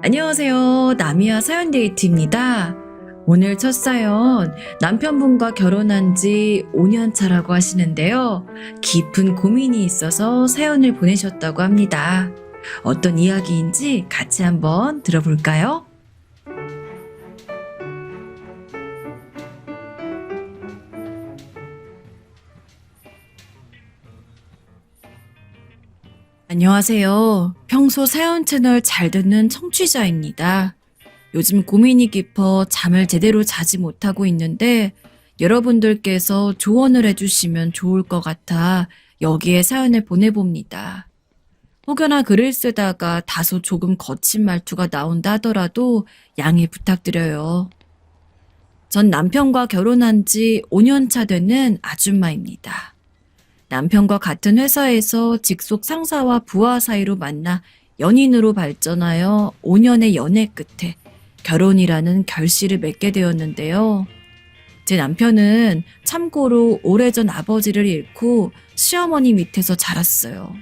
안녕하세요. 나미야 사연 데이트입니다. 오늘 첫 사연, 남편분과 결혼한 지 5년 차라고 하시는데요. 깊은 고민이 있어서 사연을 보내셨다고 합니다. 어떤 이야기인지 같이 한번 들어볼까요? 안녕하세요. 평소 사연 채널 잘 듣는 청취자입니다. 요즘 고민이 깊어 잠을 제대로 자지 못하고 있는데 여러분들께서 조언을 해주시면 좋을 것 같아 여기에 사연을 보내봅니다. 혹여나 글을 쓰다가 다소 조금 거친 말투가 나온다 하더라도 양해 부탁드려요. 전 남편과 결혼한 지 5년 차 되는 아줌마입니다. 남편과 같은 회사에서 직속 상사와 부하 사이로 만나 연인으로 발전하여 5년의 연애 끝에 결혼이라는 결실을 맺게 되었는데요. 제 남편은 참고로 오래전 아버지를 잃고 시어머니 밑에서 자랐어요.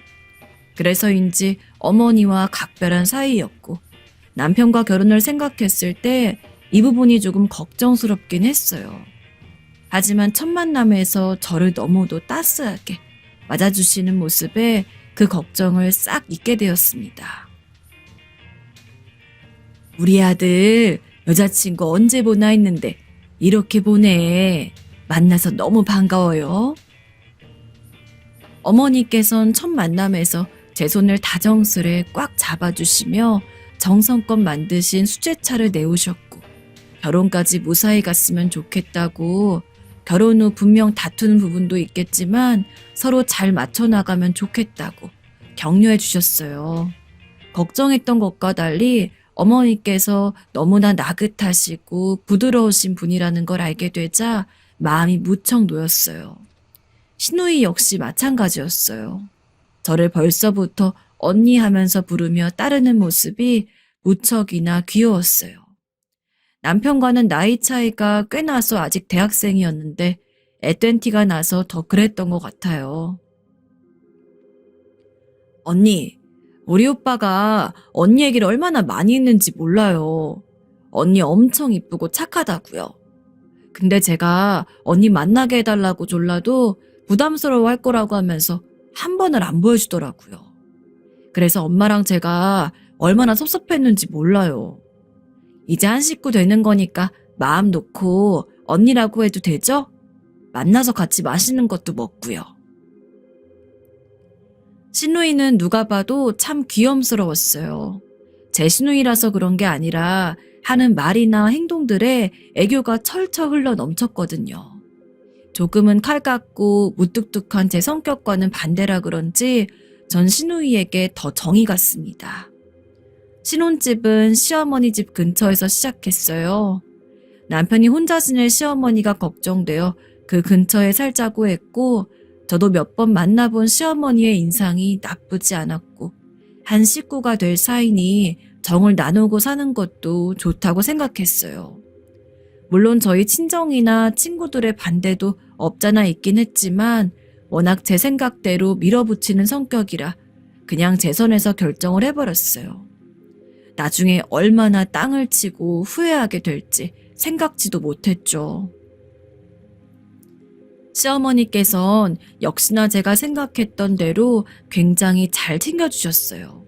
그래서인지 어머니와 각별한 사이였고 남편과 결혼을 생각했을 때 이 부분이 조금 걱정스럽긴 했어요. 하지만 첫 만남에서 저를 너무도 따스하게 맞아주시는 모습에 그 걱정을 싹 잊게 되었습니다. 우리 아들 여자친구 언제 보나 했는데 이렇게 보네. 만나서 너무 반가워요. 어머니께선 첫 만남에서 제 손을 다정스레 꽉 잡아주시며 정성껏 만드신 수제차를 내오셨고 결혼까지 무사히 갔으면 좋겠다고 결혼 후 분명 다투는 부분도 있겠지만 서로 잘 맞춰 나가면 좋겠다고 격려해 주셨어요. 걱정했던 것과 달리 어머니께서 너무나 나긋하시고 부드러우신 분이라는 걸 알게 되자 마음이 무척 놓였어요. 시누이 역시 마찬가지였어요. 저를 벌써부터 언니 하면서 부르며 따르는 모습이 무척이나 귀여웠어요. 남편과는 나이 차이가 꽤 나서 아직 대학생이었는데 앳된 티가 나서 더 그랬던 것 같아요. 언니, 우리 오빠가 언니 얘기를 얼마나 많이 했는지 몰라요. 언니 엄청 이쁘고 착하다고요. 근데 제가 언니 만나게 해달라고 졸라도 부담스러워 할 거라고 하면서 한 번을 안 보여주더라고요. 그래서 엄마랑 제가 얼마나 섭섭했는지 몰라요. 이제 한 식구 되는 거니까 마음 놓고 언니라고 해도 되죠? 만나서 같이 맛있는 것도 먹고요. 시누이는 누가 봐도 참 귀염스러웠어요. 제 시누이라서 그런 게 아니라 하는 말이나 행동들에 애교가 철철 흘러 넘쳤거든요. 조금은 칼 같고 무뚝뚝한 제 성격과는 반대라 그런지 전 시누이에게 더 정이 갔습니다. 신혼집은 시어머니 집 근처에서 시작했어요. 남편이 혼자 지낼 시어머니가 걱정되어 그 근처에 살자고 했고 저도 몇 번 만나본 시어머니의 인상이 나쁘지 않았고 한 식구가 될 사이니 정을 나누고 사는 것도 좋다고 생각했어요. 물론 저희 친정이나 친구들의 반대도 없잖아 있긴 했지만 워낙 제 생각대로 밀어붙이는 성격이라 그냥 제 선에서 결정을 해버렸어요. 나중에 얼마나 땅을 치고 후회하게 될지 생각지도 못했죠. 시어머니께선 역시나 제가 생각했던 대로 굉장히 잘 챙겨주셨어요.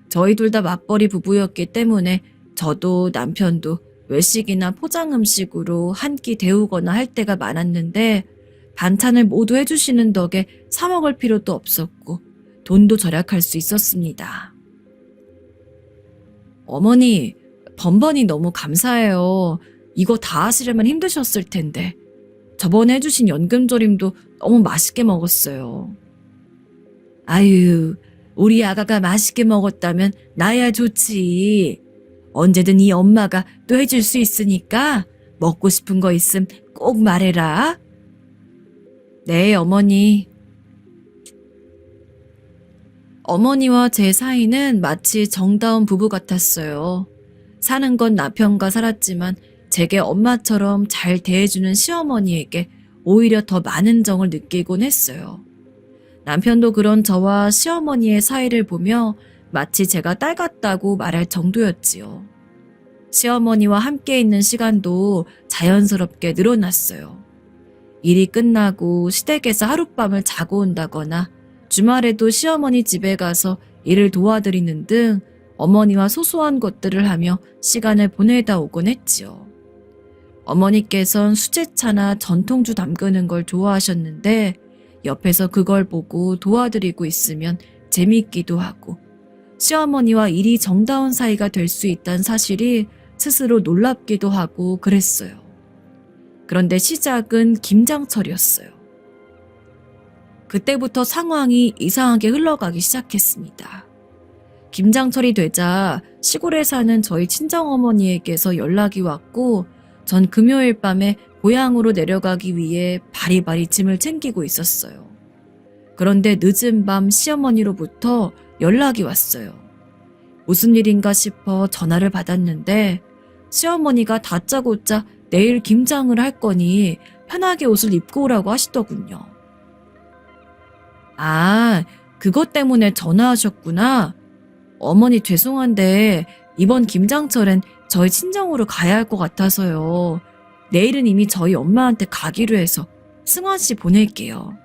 저희 둘 다 맞벌이 부부였기 때문에 저도 남편도 외식이나 포장 음식으로 한 끼 데우거나 할 때가 많았는데 반찬을 모두 해주시는 덕에 사 먹을 필요도 없었고 돈도 절약할 수 있었습니다. 어머니, 번번이 너무 감사해요. 이거 다 하시려면 힘드셨을 텐데. 저번에 해주신 연금조림도 너무 맛있게 먹었어요. 아유, 우리 아가가 맛있게 먹었다면 나야 좋지. 언제든 이 엄마가 또 해줄 수 있으니까 먹고 싶은 거 있음 꼭 말해라. 네, 어머니. 어머니와 제 사이는 마치 정다운 부부 같았어요. 사는 건 남편과 살았지만 제게 엄마처럼 잘 대해주는 시어머니에게 오히려 더 많은 정을 느끼곤 했어요. 남편도 그런 저와 시어머니의 사이를 보며 마치 제가 딸 같다고 말할 정도였지요. 시어머니와 함께 있는 시간도 자연스럽게 늘어났어요. 일이 끝나고 시댁에서 하룻밤을 자고 온다거나 주말에도 시어머니 집에 가서 일을 도와드리는 등 어머니와 소소한 것들을 하며 시간을 보내다 오곤 했지요. 어머니께선 수제차나 전통주 담그는 걸 좋아하셨는데 옆에서 그걸 보고 도와드리고 있으면 재미있기도 하고 시어머니와 일이 정다운 사이가 될 수 있다는 사실이 스스로 놀랍기도 하고 그랬어요. 그런데 시작은 김장철이었어요. 그때부터 상황이 이상하게 흘러가기 시작했습니다. 김장철이 되자 시골에 사는 저희 친정어머니에게서 연락이 왔고 전 금요일 밤에 고향으로 내려가기 위해 바리바리 짐을 챙기고 있었어요. 그런데 늦은 밤 시어머니로부터 연락이 왔어요. 무슨 일인가 싶어 전화를 받았는데 시어머니가 다짜고짜 내일 김장을 할 거니 편하게 옷을 입고 오라고 하시더군요. 아, 그것 때문에 전화하셨구나. 어머니 죄송한데 이번 김장철엔 저희 친정으로 가야 할 것 같아서요. 내일은 이미 저희 엄마한테 가기로 해서 승환 씨 보낼게요.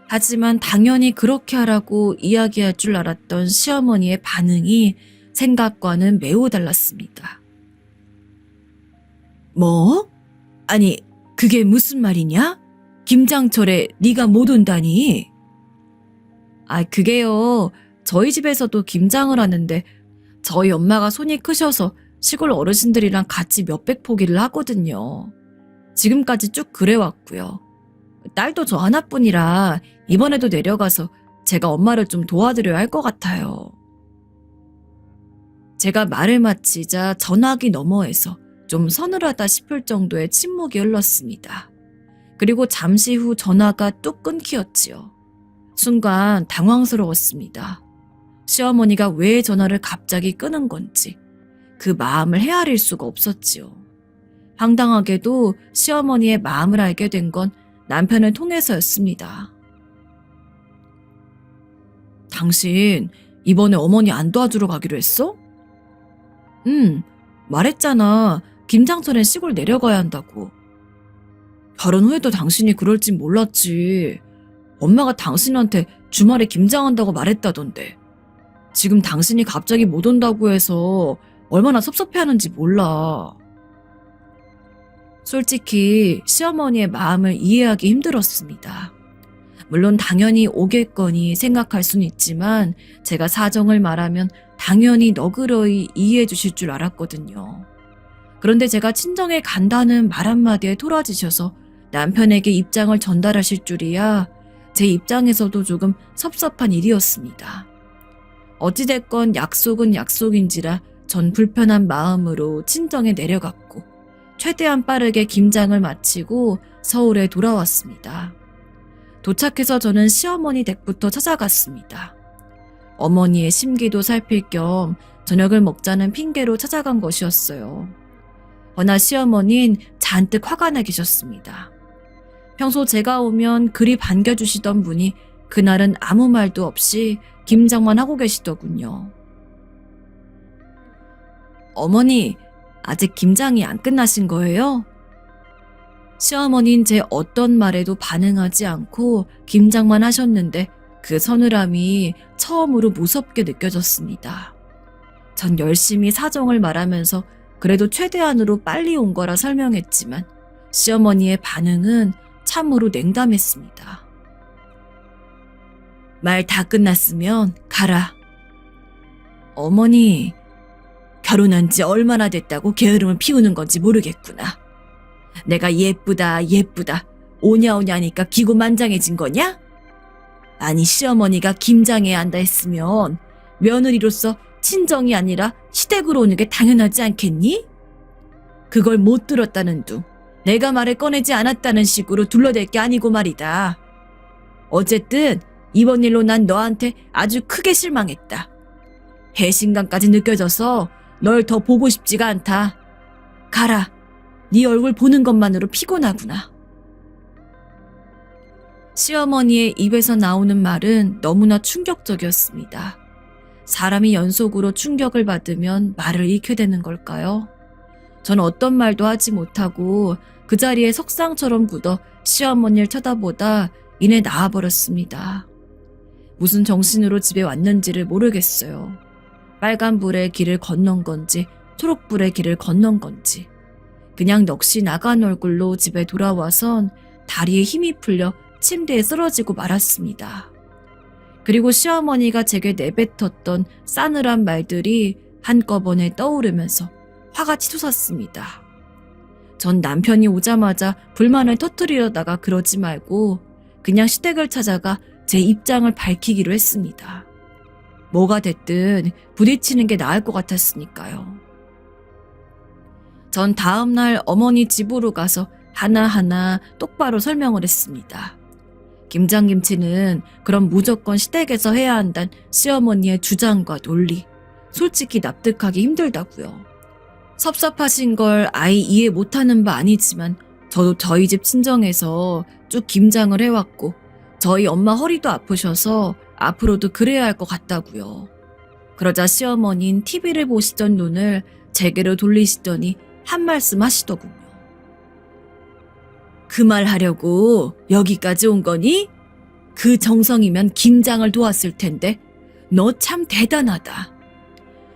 하지만 당연히 그렇게 하라고 이야기할 줄 알았던 시어머니의 반응이 생각과는 매우 달랐습니다. 뭐? 아니, 그게 무슨 말이냐? 김장철에 네가 못 온다니? 아, 그게요. 저희 집에서도 김장을 하는데 저희 엄마가 손이 크셔서 시골 어르신들이랑 같이 몇백 포기를 하거든요. 지금까지 쭉 그래왔고요. 딸도 저 하나뿐이라 이번에도 내려가서 제가 엄마를 좀 도와드려야 할 것 같아요. 제가 말을 마치자 전화기 너머에서 좀 서늘하다 싶을 정도의 침묵이 흘렀습니다. 그리고 잠시 후 전화가 뚝 끊기었지요. 순간 당황스러웠습니다. 시어머니가 왜 전화를 갑자기 끄는 건지 그 마음을 헤아릴 수가 없었지요. 황당하게도 시어머니의 마음을 알게 된 건 남편을 통해서였습니다. 당신 이번에 어머니 안 도와주러 가기로 했어? 말했잖아. 김장철엔 시골 내려가야 한다고. 결혼 후에도 당신이 그럴 진 몰랐지. 엄마가 당신한테 주말에 김장한다고 말했다던데. 지금 당신이 갑자기 못 온다고 해서 얼마나 섭섭해하는지 몰라. 솔직히 시어머니의 마음을 이해하기 힘들었습니다. 물론 당연히 오겠거니 생각할 수는 있지만 제가 사정을 말하면 당연히 너그러이 이해해 주실 줄 알았거든요. 그런데 제가 친정에 간다는 말 한마디에 토라지셔서 남편에게 입장을 전달하실 줄이야 제 입장에서도 조금 섭섭한 일이었습니다. 어찌됐건 약속은 약속인지라 전 불편한 마음으로 친정에 내려갔고 최대한 빠르게 김장을 마치고 서울에 돌아왔습니다. 도착해서 저는 시어머니 댁부터 찾아갔습니다. 어머니의 심기도 살필 겸 저녁을 먹자는 핑계로 찾아간 것이었어요. 허나 시어머니는 잔뜩 화가 나 계셨습니다. 평소 제가 오면 그리 반겨주시던 분이 그날은 아무 말도 없이 김장만 하고 계시더군요. 어머니, 아직 김장이 안 끝나신 거예요? 시어머니는 제 어떤 말에도 반응하지 않고 김장만 하셨는데 그 서늘함이 처음으로 무섭게 느껴졌습니다. 전 열심히 사정을 말하면서 그래도 최대한으로 빨리 온 거라 설명했지만 시어머니의 반응은 참으로 냉담했습니다. 말 다 끝났으면 가라. 어머니, 결혼한 지 얼마나 됐다고 게으름을 피우는 건지 모르겠구나. 내가 예쁘다 오냐오냐니까 기고만장해진 거냐? 아니 시어머니가 김장해야 한다 했으면 며느리로서 친정이 아니라 시댁으로 오는 게 당연하지 않겠니? 그걸 못 들었다는 둥 내가 말을 꺼내지 않았다는 식으로 둘러댈 게 아니고 말이다. 어쨌든 이번 일로 난 너한테 아주 크게 실망했다. 배신감까지 느껴져서 널 더 보고 싶지가 않다. 가라. 네 얼굴 보는 것만으로 피곤하구나. 시어머니의 입에서 나오는 말은 너무나 충격적이었습니다. 사람이 연속으로 충격을 받으면 말을 잃게 되는 걸까요? 전 어떤 말도 하지 못하고 그 자리에 석상처럼 굳어 시어머니를 쳐다보다 이내 나와버렸습니다. 무슨 정신으로 집에 왔는지를 모르겠어요. 빨간불의 길을 건넌 건지 초록불의 길을 건넌 건지 그냥 넋이 나간 얼굴로 집에 돌아와선 다리에 힘이 풀려 침대에 쓰러지고 말았습니다. 그리고 시어머니가 제게 내뱉었던 싸늘한 말들이 한꺼번에 떠오르면서 화가 치솟았습니다. 전 남편이 오자마자 불만을 터뜨리려다가 그러지 말고 그냥 시댁을 찾아가 제 입장을 밝히기로 했습니다. 뭐가 됐든 부딪히는 게 나을 것 같았으니까요. 전 다음날 어머니 집으로 가서 하나하나 똑바로 설명을 했습니다. 김장김치는 그럼 무조건 시댁에서 해야 한다는 시어머니의 주장과 논리, 솔직히 납득하기 힘들다고요. 섭섭하신 걸 아예 이해 못하는 바 아니지만 저도 저희 집 친정에서 쭉 김장을 해왔고 저희 엄마 허리도 아프셔서 앞으로도 그래야 할 것 같다고요. 그러자 시어머니는 TV를 보시던 눈을 제게로 돌리시더니 한 말씀 하시더군요. 그 말 하려고 여기까지 온 거니? 그 정성이면 김장을 도왔을 텐데 너 참 대단하다.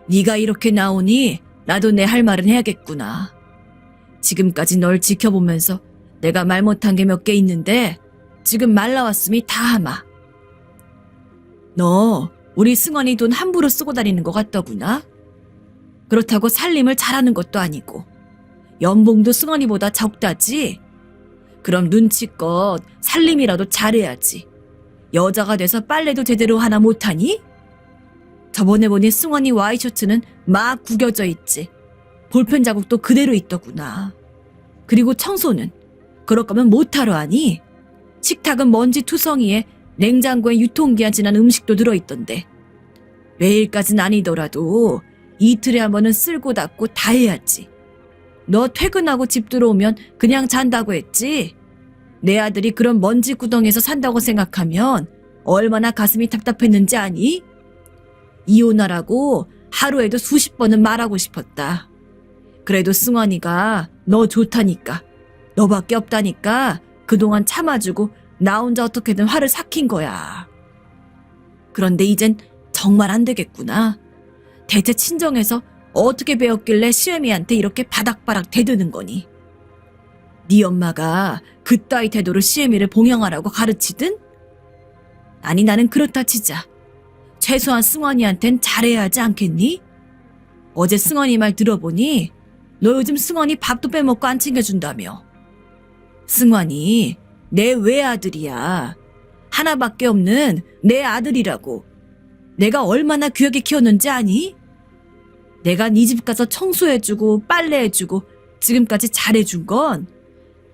네가 이렇게 나오니 나도 내 할 말은 해야겠구나. 지금까지 널 지켜보면서 내가 말 못한 게 몇 개 있는데 지금 말 나왔음이 다 하마. 너 우리 승원이 돈 함부로 쓰고 다니는 것 같더구나. 그렇다고 살림을 잘하는 것도 아니고 연봉도 승원이보다 적다지. 그럼 눈치껏 살림이라도 잘해야지. 여자가 돼서 빨래도 제대로 하나 못하니? 저번에 보니 승원이 와이셔츠는 막 구겨져 있지. 볼펜 자국도 그대로 있더구나. 그리고 청소는 그럴 거면 못하러 하니? 식탁은 먼지 투성이에 냉장고에 유통기한 지난 음식도 들어있던데. 매일까진 아니더라도 이틀에 한 번은 쓸고 닦고 다 해야지. 너 퇴근하고 집 들어오면 그냥 잔다고 했지? 내 아들이 그런 먼지 구덩이에서 산다고 생각하면 얼마나 가슴이 답답했는지 아니? 이혼하라고 하루에도 수십 번은 말하고 싶었다. 그래도 승환이가 너 좋다니까, 너밖에 없다니까 그동안 참아주고 나 혼자 어떻게든 화를 삭힌 거야. 그런데 이젠 정말 안 되겠구나. 대체 친정에서 어떻게 배웠길래 시애미한테 이렇게 바닥바닥 대드는 거니? 네 엄마가 그따위 태도로 시애미를 봉양하라고 가르치든? 아니 나는 그렇다 치자. 최소한 승환이한텐 잘해야 하지 않겠니? 어제 승환이 말 들어보니 너 요즘 승환이 밥도 빼먹고 안 챙겨준다며. 승환이 내 외아들이야. 하나밖에 없는 내 아들이라고. 내가 얼마나 귀하게 키웠는지 아니? 내가 네 집 가서 청소해주고 빨래해주고 지금까지 잘해준 건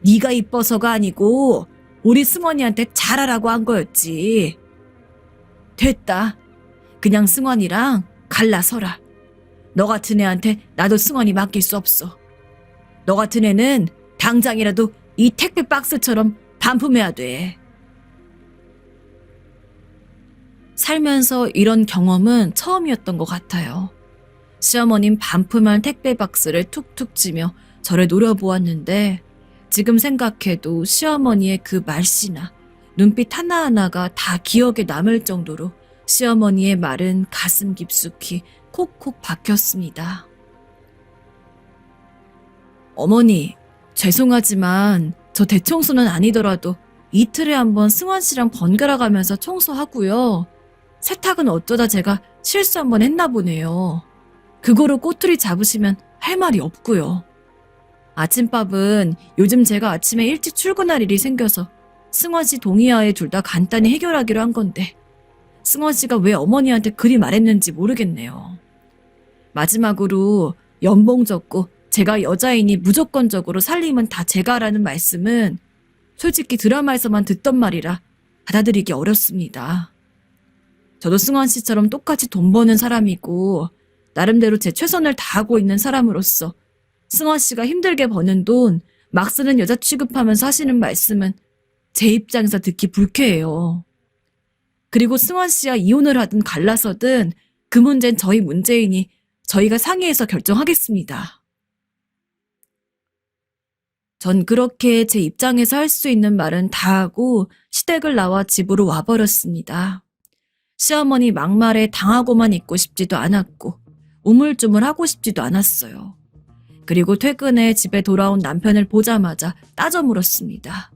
네가 이뻐서가 아니고 우리 승환이한테 잘하라고 한 거였지. 됐다. 그냥 승환이랑 갈라서라. 너 같은 애한테 나도 승환이 맡길 수 없어. 너 같은 애는 당장이라도 이 택배 박스처럼 반품해야 돼. 살면서 이런 경험은 처음이었던 것 같아요. 시어머님 반품한 택배 박스를 툭툭 치며 저를 노려보았는데 지금 생각해도 시어머니의 그 말씨나 눈빛 하나하나가 다 기억에 남을 정도로 시어머니의 말은 가슴 깊숙이 콕콕 박혔습니다. 어머니, 죄송하지만 저 대청소는 아니더라도 이틀에 한 번 승환 씨랑 번갈아 가면서 청소하고요. 세탁은 어쩌다 제가 실수 한 번 했나 보네요. 그거로 꼬투리 잡으시면 할 말이 없고요. 아침밥은 요즘 제가 아침에 일찍 출근할 일이 생겨서 승환 씨 동의하에 둘 다 간단히 해결하기로 한 건데 승환 씨가 왜 어머니한테 그리 말했는지 모르겠네요. 마지막으로 연봉 적고 제가 여자이니 무조건적으로 살림은 다 제가 하라는 말씀은 솔직히 드라마에서만 듣던 말이라 받아들이기 어렵습니다. 저도 승환 씨처럼 똑같이 돈 버는 사람이고 나름대로 제 최선을 다하고 있는 사람으로서 승환 씨가 힘들게 버는 돈 막 쓰는 여자 취급하면서 하시는 말씀은 제 입장에서 듣기 불쾌해요. 그리고 승환 씨와 이혼을 하든 갈라서든 그 문제는 저희 문제이니 저희가 상의해서 결정하겠습니다. 전 그렇게 제 입장에서 할 수 있는 말은 다 하고 시댁을 나와 집으로 와버렸습니다. 시어머니 막말에 당하고만 있고 싶지도 않았고 우물쭈물하고 싶지도 않았어요. 그리고 퇴근해 집에 돌아온 남편을 보자마자 따져 물었습니다.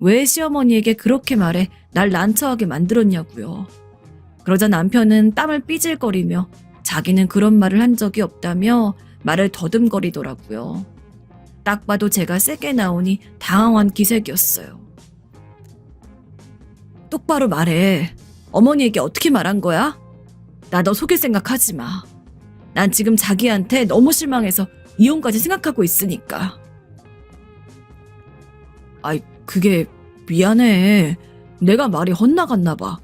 왜 시어머니에게 그렇게 말해 날 난처하게 만들었냐고요. 그러자 남편은 땀을 삐질거리며 자기는 그런 말을 한 적이 없다며 말을 더듬거리더라고요. 딱 봐도 제가 세게 나오니 당황한 기색이었어요. 똑바로 말해. 어머니에게 어떻게 말한 거야? 나 너 속일 생각하지 마. 난 지금 자기한테 너무 실망해서 이혼까지 생각하고 있으니까. 아이, 그게 미안해. 내가 말이 헛나갔나 봐.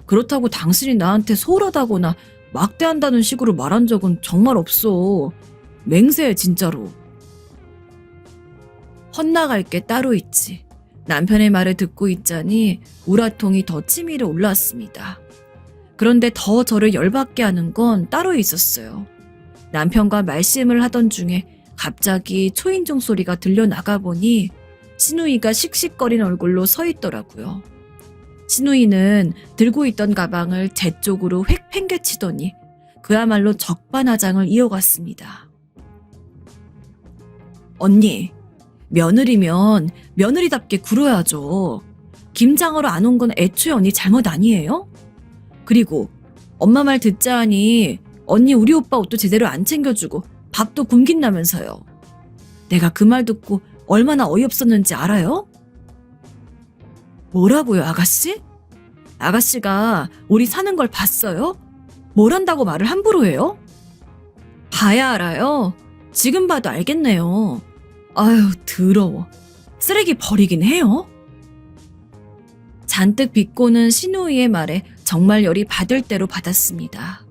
그렇다고 당신이 나한테 소홀하다거나 막대한다는 식으로 말한 적은 정말 없어. 맹세해, 진짜로. 헛나갈 게 따로 있지. 남편의 말을 듣고 있자니 우라통이 더 치밀어 올라왔습니다. 그런데 더 저를 열받게 하는 건 따로 있었어요. 남편과 말씀을 하던 중에 갑자기 초인종 소리가 들려나가 보니 신우이가 씩씩거린 얼굴로 서 있더라고요. 신우이는 들고 있던 가방을 제 쪽으로 획 팽개치더니 그야말로 적반하장을 이어갔습니다. 언니, 며느리면 며느리답게 굴어야죠. 김장하러 안 온 건 애초에 언니 잘못 아니에요? 그리고 엄마 말 듣자 하니 언니 우리 오빠 옷도 제대로 안 챙겨주고 밥도 굶긴다면서요. 내가 그 말 듣고 얼마나 어이없었는지 알아요? 뭐라고요, 아가씨? 아가씨가 우리 사는 걸 봤어요? 뭘 한다고 말을 함부로 해요? 봐야 알아요. 지금 봐도 알겠네요. 아유, 더러워. 쓰레기 버리긴 해요? 잔뜩 비꼬는 신우이의 말에 정말 열이 받을 대로 받았습니다.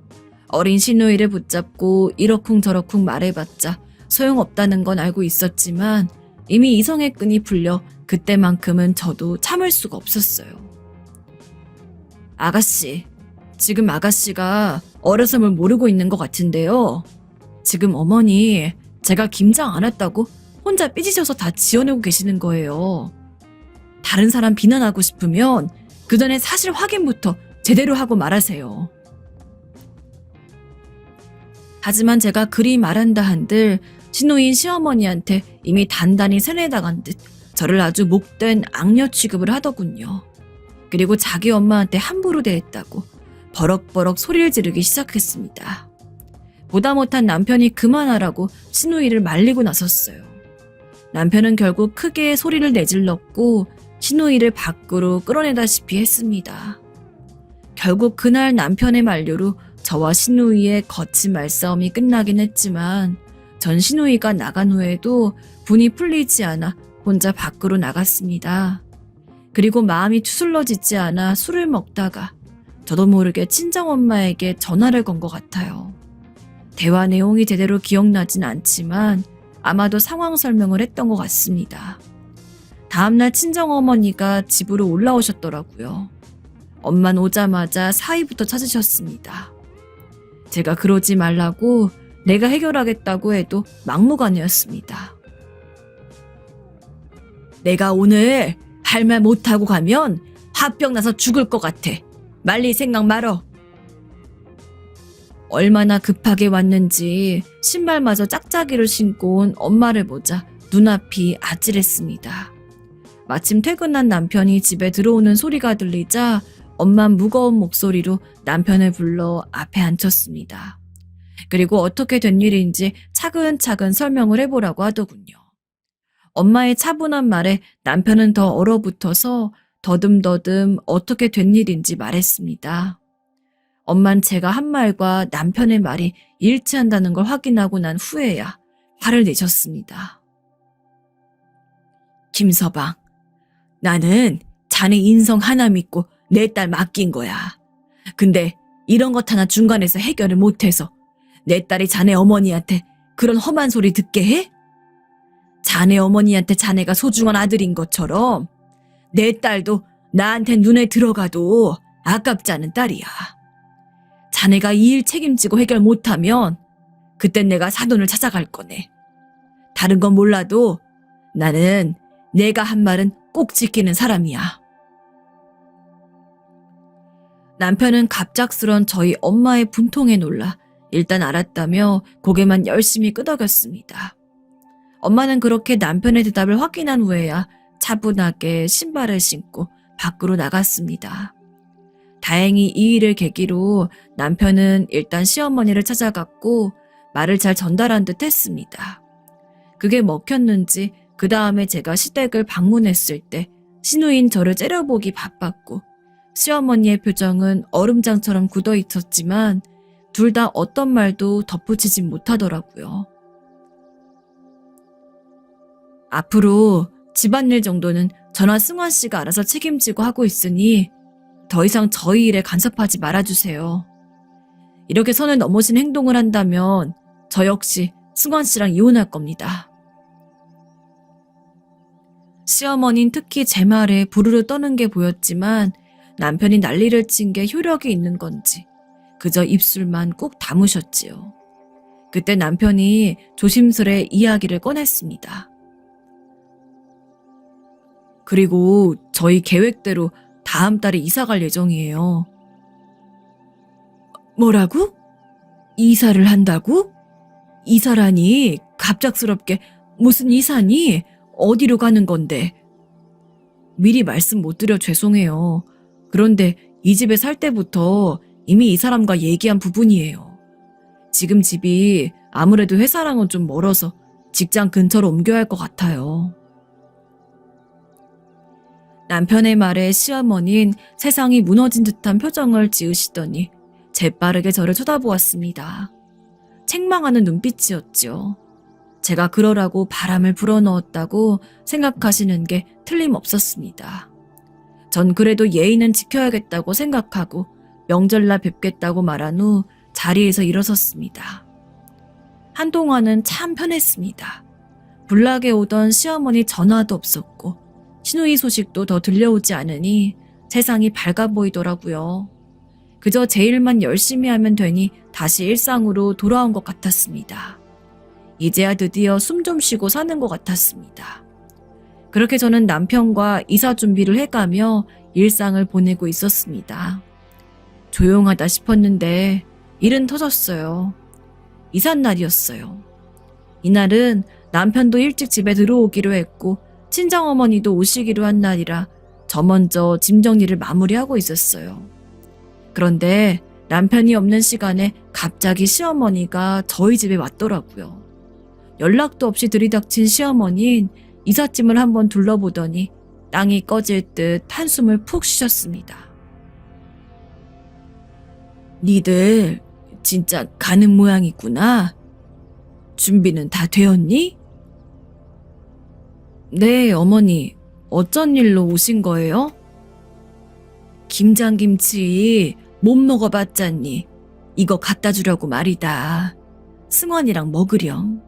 어린 신우이를 붙잡고 이러쿵저러쿵 말해봤자 소용없다는 건 알고 있었지만 이미 이성의 끈이 풀려 그때만큼은 저도 참을 수가 없었어요. 아가씨, 지금 아가씨가 어려서 뭘 모르고 있는 것 같은데요. 지금 어머니 제가 김장 안 했다고 혼자 삐지셔서 다 지어내고 계시는 거예요. 다른 사람 비난하고 싶으면 그 전에 사실 확인부터 제대로 하고 말하세요. 하지만 제가 그리 말한다 한들 신우인 시어머니한테 이미 단단히 세뇌당한 듯 저를 아주 목된 악녀 취급을 하더군요. 그리고 자기 엄마한테 함부로 대했다고 버럭버럭 소리를 지르기 시작했습니다. 보다 못한 남편이 그만하라고 신우이를 말리고 나섰어요. 남편은 결국 크게 소리를 내질렀고 신우이를 밖으로 끌어내다시피 했습니다. 결국 그날 남편의 만류로 저와 신우이의 거친 말싸움이 끝나긴 했지만 전 신우이가 나간 후에도 분이 풀리지 않아 혼자 밖으로 나갔습니다. 그리고 마음이 추슬러지지 않아 술을 먹다가 저도 모르게 친정엄마에게 전화를 건 것 같아요. 대화 내용이 제대로 기억나진 않지만 아마도 상황 설명을 했던 것 같습니다. 다음날 친정어머니가 집으로 올라오셨더라고요. 엄만 오자마자 사위부터 찾으셨습니다. 제가 그러지 말라고 내가 해결하겠다고 해도 막무가내였습니다. 내가 오늘 할 말 못하고 가면 화병 나서 죽을 것 같아. 말리 생각 말어. 얼마나 급하게 왔는지 신발마저 짝짝이를 신고 온 엄마를 보자 눈앞이 아찔했습니다. 마침 퇴근한 남편이 집에 들어오는 소리가 들리자 엄만 무거운 목소리로 남편을 불러 앞에 앉혔습니다. 그리고 어떻게 된 일인지 차근차근 설명을 해보라고 하더군요. 엄마의 차분한 말에 남편은 더 얼어붙어서 더듬더듬 어떻게 된 일인지 말했습니다. 엄만 제가 한 말과 남편의 말이 일치한다는 걸 확인하고 난 후에야 화를 내셨습니다. 김서방, 나는 자네 인성 하나 믿고 내 딸 맡긴 거야. 근데 이런 것 하나 중간에서 해결을 못해서 내 딸이 자네 어머니한테 그런 험한 소리 듣게 해? 자네 어머니한테 자네가 소중한 아들인 것처럼 내 딸도 나한테 눈에 들어가도 아깝지 않은 딸이야. 자네가 이 일 책임지고 해결 못하면 그땐 내가 사돈을 찾아갈 거네. 다른 건 몰라도 나는 내가 한 말은 꼭 지키는 사람이야. 남편은 갑작스런 저희 엄마의 분통에 놀라 일단 알았다며 고개만 열심히 끄덕였습니다. 엄마는 그렇게 남편의 대답을 확인한 후에야 차분하게 신발을 신고 밖으로 나갔습니다. 다행히 이 일을 계기로 남편은 일단 시어머니를 찾아갔고 말을 잘 전달한 듯 했습니다. 그게 먹혔는지 그 다음에 제가 시댁을 방문했을 때 시누인 저를 째려보기 바빴고 시어머니의 표정은 얼음장처럼 굳어 있었지만 둘 다 어떤 말도 덧붙이진 못하더라고요. 앞으로 집안일 정도는 저나 승환 씨가 알아서 책임지고 하고 있으니 더 이상 저희 일에 간섭하지 말아주세요. 이렇게 선을 넘으신 행동을 한다면 저 역시 승환 씨랑 이혼할 겁니다. 시어머니는 특히 제 말에 부르르 떠는 게 보였지만 남편이 난리를 친 게 효력이 있는 건지 그저 입술만 꾹 다무셨지요. 그때 남편이 조심스레 이야기를 꺼냈습니다. 그리고 저희 계획대로 다음 달에 이사 갈 예정이에요. 뭐라고? 이사를 한다고? 이사라니 갑작스럽게 무슨 이사니? 어디로 가는 건데? 미리 말씀 못 드려 죄송해요. 그런데 이 집에 살 때부터 이미 이 사람과 얘기한 부분이에요. 지금 집이 아무래도 회사랑은 좀 멀어서 직장 근처로 옮겨야 할 것 같아요. 남편의 말에 시어머니는 세상이 무너진 듯한 표정을 지으시더니 재빠르게 저를 쳐다보았습니다. 책망하는 눈빛이었죠. 제가 그러라고 바람을 불어넣었다고 생각하시는 게 틀림없었습니다. 전 그래도 예의는 지켜야겠다고 생각하고 명절날 뵙겠다고 말한 후 자리에서 일어섰습니다. 한동안은 참 편했습니다. 불나게 오던 시어머니 전화도 없었고 시누이 소식도 더 들려오지 않으니 세상이 밝아 보이더라고요. 그저 제 일만 열심히 하면 되니 다시 일상으로 돌아온 것 같았습니다. 이제야 드디어 숨 좀 쉬고 사는 것 같았습니다. 그렇게 저는 남편과 이사 준비를 해가며 일상을 보내고 있었습니다. 조용하다 싶었는데 일은 터졌어요. 이삿날이었어요. 이날은 남편도 일찍 집에 들어오기로 했고 친정어머니도 오시기로 한 날이라 저 먼저 짐 정리를 마무리하고 있었어요. 그런데 남편이 없는 시간에 갑자기 시어머니가 저희 집에 왔더라고요. 연락도 없이 들이닥친 시어머니는 이삿짐을 한번 둘러보더니 땅이 꺼질 듯 한숨을 푹 쉬셨습니다. 니들 진짜 가는 모양이구나. 준비는 다 되었니? 네, 어머니. 어쩐 일로 오신 거예요? 김장김치 못 먹어봤잖니. 이거 갖다 주려고 말이다. 승원이랑 먹으렴.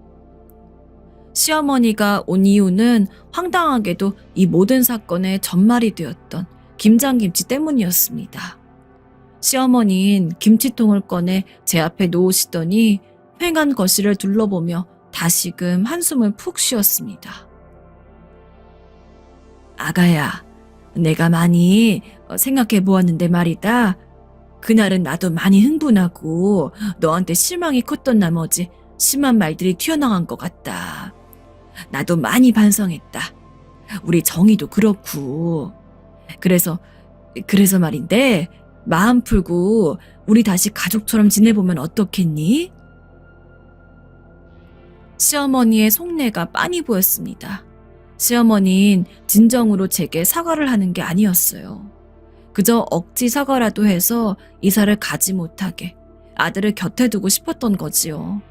시어머니가 온 이유는 황당하게도 이 모든 사건의 전말이 되었던 김장김치 때문이었습니다. 시어머니는 김치통을 꺼내 제 앞에 놓으시더니 휑한 거실을 둘러보며 다시금 한숨을 푹 쉬었습니다. 아가야, 내가 많이 생각해 보았는데 말이다. 그날은 나도 많이 흥분하고 너한테 실망이 컸던 나머지 심한 말들이 튀어나간 것 같다. 나도 많이 반성했다. 우리 정희도 그렇고. 그래서 말인데 마음 풀고 우리 다시 가족처럼 지내보면 어떻겠니? 시어머니의 속내가 빤히 보였습니다. 시어머니는 진정으로 제게 사과를 하는 게 아니었어요. 그저 억지 사과라도 해서 이사를 가지 못하게 아들을 곁에 두고 싶었던 거지요.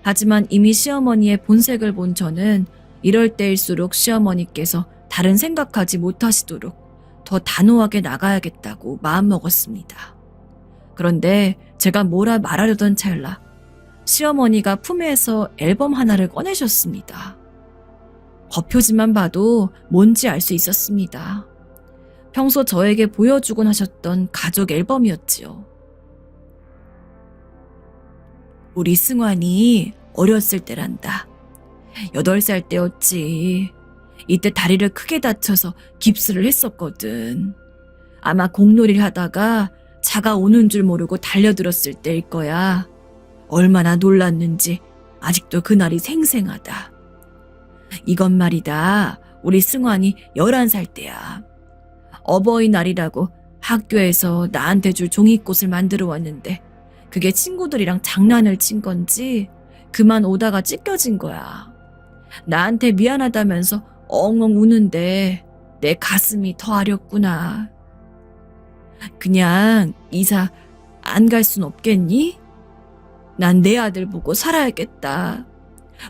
하지만 이미 시어머니의 본색을 본 저는 이럴 때일수록 시어머니께서 다른 생각하지 못하시도록 더 단호하게 나가야겠다고 마음먹었습니다. 그런데 제가 뭐라 말하려던 찰나 시어머니가 품에서 앨범 하나를 꺼내셨습니다. 겉표지만 봐도 뭔지 알 수 있었습니다. 평소 저에게 보여주곤 하셨던 가족 앨범이었지요. 우리 승환이 어렸을 때란다. 8살 때였지. 이때 다리를 크게 다쳐서 깁스를 했었거든. 아마 공놀이를 하다가 차가 오는 줄 모르고 달려들었을 때일 거야. 얼마나 놀랐는지 아직도 그날이 생생하다. 이건 말이다. 우리 승환이 11살 때야. 어버이날이라고 학교에서 나한테 줄 종이꽃을 만들어 왔는데 그게 친구들이랑 장난을 친 건지 그만 오다가 찢겨진 거야. 나한테 미안하다면서 엉엉 우는데 내 가슴이 더 아렸구나. 그냥 이사 안 갈 순 없겠니? 난 내 아들 보고 살아야겠다.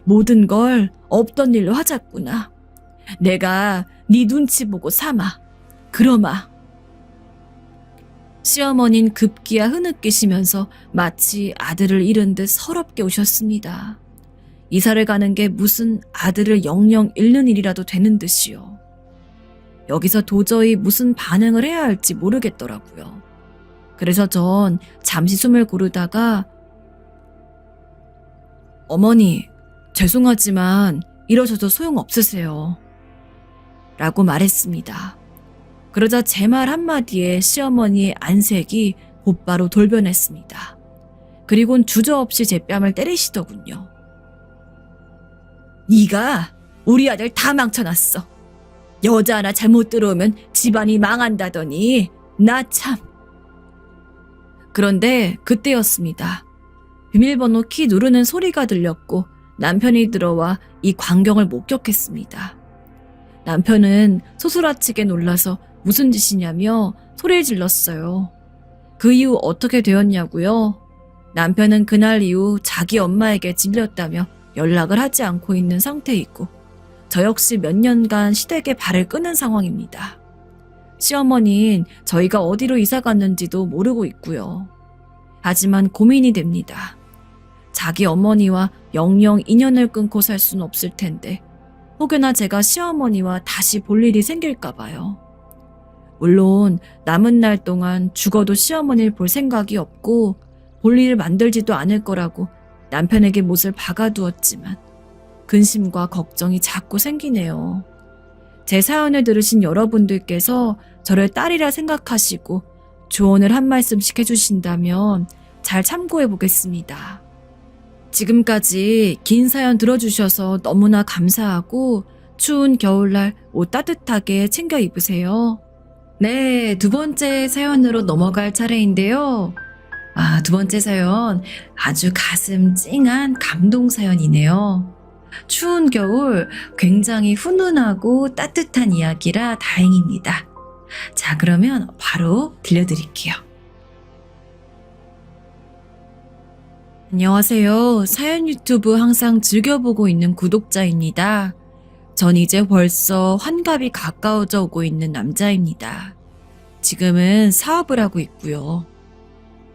모든 걸 없던 일로 하자꾸나. 내가 네 눈치 보고 삼아. 그러마. 시어머니는 급기야 흐느끼시면서 마치 아들을 잃은 듯 서럽게 우셨습니다. 이사를 가는 게 무슨 아들을 영영 잃는 일이라도 되는 듯이요. 여기서 도저히 무슨 반응을 해야 할지 모르겠더라고요. 그래서 전 잠시 숨을 고르다가 어머니, 죄송하지만 이러셔도 소용없으세요. 라고 말했습니다. 그러자 제 말 한마디에 시어머니의 안색이 곧바로 돌변했습니다. 그리곤 주저없이 제 뺨을 때리시더군요. 네가 우리 아들 다 망쳐놨어. 여자 하나 잘못 들어오면 집안이 망한다더니 나 참. 그런데 그때였습니다. 비밀번호 키 누르는 소리가 들렸고 남편이 들어와 이 광경을 목격했습니다. 남편은 소스라치게 놀라서 무슨 짓이냐며 소리를 질렀어요. 그 이후 어떻게 되었냐고요? 남편은 그날 이후 자기 엄마에게 질렸다며 연락을 하지 않고 있는 상태이고 저 역시 몇 년간 시댁에 발을 끄는 상황입니다. 시어머니는 저희가 어디로 이사 갔는지도 모르고 있고요. 하지만 고민이 됩니다. 자기 어머니와 영영 인연을 끊고 살 수는 없을 텐데 혹여나 제가 시어머니와 다시 볼 일이 생길까 봐요. 물론 남은 날 동안 죽어도 시어머니를 볼 생각이 없고 볼 일을 만들지도 않을 거라고 남편에게 못을 박아두었지만 근심과 걱정이 자꾸 생기네요. 제 사연을 들으신 여러분들께서 저를 딸이라 생각하시고 조언을 한 말씀씩 해주신다면 잘 참고해 보겠습니다. 지금까지 긴 사연 들어주셔서 너무나 감사하고 추운 겨울날 옷 따뜻하게 챙겨 입으세요. 네, 두 번째 사연으로 넘어갈 차례인데요. 두 번째 사연 아주 가슴 찡한 감동 사연이네요. 추운 겨울 굉장히 훈훈하고 따뜻한 이야기라 다행입니다. 자, 그러면 바로 들려드릴게요. 안녕하세요. 사연 유튜브 항상 즐겨보고 있는 구독자입니다. 전 이제 벌써 환갑이 가까워져 오고 있는 남자입니다. 지금은 사업을 하고 있고요.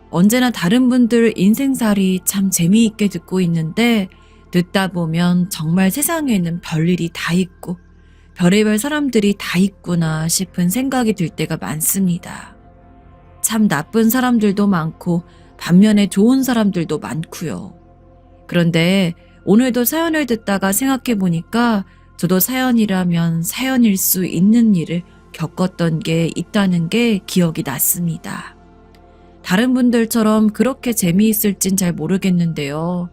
언제나 다른 분들 인생살이 참 재미있게 듣고 있는데 듣다 보면 정말 세상에는 별일이 다 있고 별의별 사람들이 다 있구나 싶은 생각이 들 때가 많습니다. 참 나쁜 사람들도 많고 반면에 좋은 사람들도 많고요. 그런데 오늘도 사연을 듣다가 생각해 보니까 저도 사연이라면 사연일 수 있는 일을 겪었던 게 있다는 게 기억이 났습니다. 다른 분들처럼 그렇게 재미있을진 잘 모르겠는데요.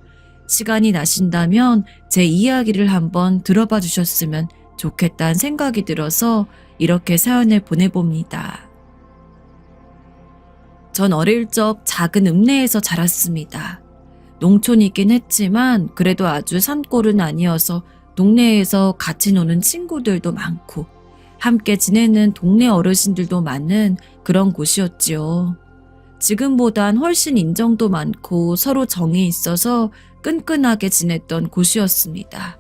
시간이 나신다면 제 이야기를 한번 들어봐 주셨으면 좋겠다는 생각이 들어서 이렇게 사연을 보내봅니다. 전 어릴 적 작은 읍내에서 자랐습니다. 농촌이긴 했지만 그래도 아주 산골은 아니어서 동네에서 같이 노는 친구들도 많고 함께 지내는 동네 어르신들도 많은 그런 곳이었지요. 지금보단 훨씬 인정도 많고 서로 정이 있어서 끈끈하게 지냈던 곳이었습니다.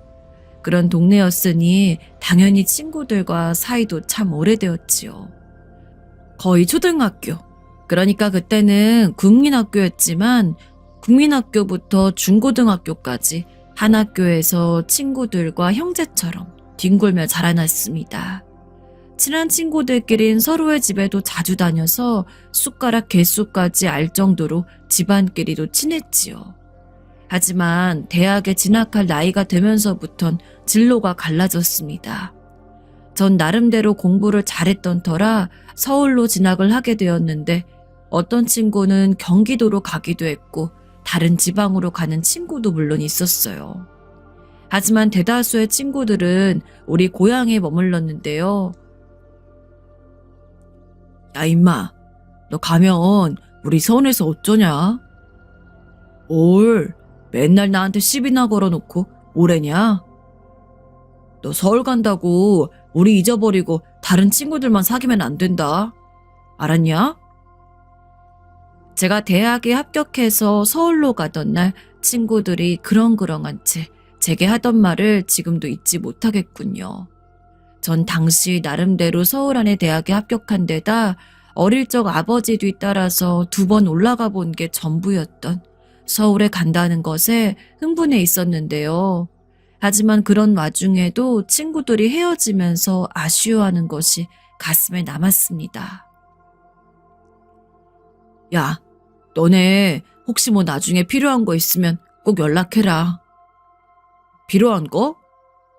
그런 동네였으니 당연히 친구들과 사이도 참 오래되었지요. 거의 초등학교, 그러니까 그때는 국민학교였지만 국민학교부터 중고등학교까지 한 학교에서 친구들과 형제처럼 뒹굴며 자라났습니다. 친한 친구들끼린 서로의 집에도 자주 다녀서 숟가락 개수까지 알 정도로 집안끼리도 친했지요. 하지만 대학에 진학할 나이가 되면서부턴 진로가 갈라졌습니다. 전 나름대로 공부를 잘했던 터라 서울로 진학을 하게 되었는데 어떤 친구는 경기도로 가기도 했고 다른 지방으로 가는 친구도 물론 있었어요. 하지만 대다수의 친구들은 우리 고향에 머물렀는데요. 야, 임마, 너 가면 우리 서운해서 어쩌냐? 뭘, 맨날 나한테 시비나 걸어놓고 뭐래냐? 너 서울 간다고 우리 잊어버리고 다른 친구들만 사귀면 안 된다. 알았냐? 제가 대학에 합격해서 서울로 가던 날 친구들이 그렁그렁한 채 제게 하던 말을 지금도 잊지 못하겠군요. 전 당시 나름대로 서울 안에 대학에 합격한 데다 어릴 적 아버지 뒤따라서 2번 올라가 본 게 전부였던 서울에 간다는 것에 흥분해 있었는데요. 하지만 그런 와중에도 친구들이 헤어지면서 아쉬워하는 것이 가슴에 남았습니다. 야, 너네 혹시 뭐 나중에 필요한 거 있으면 꼭 연락해라. 필요한 거?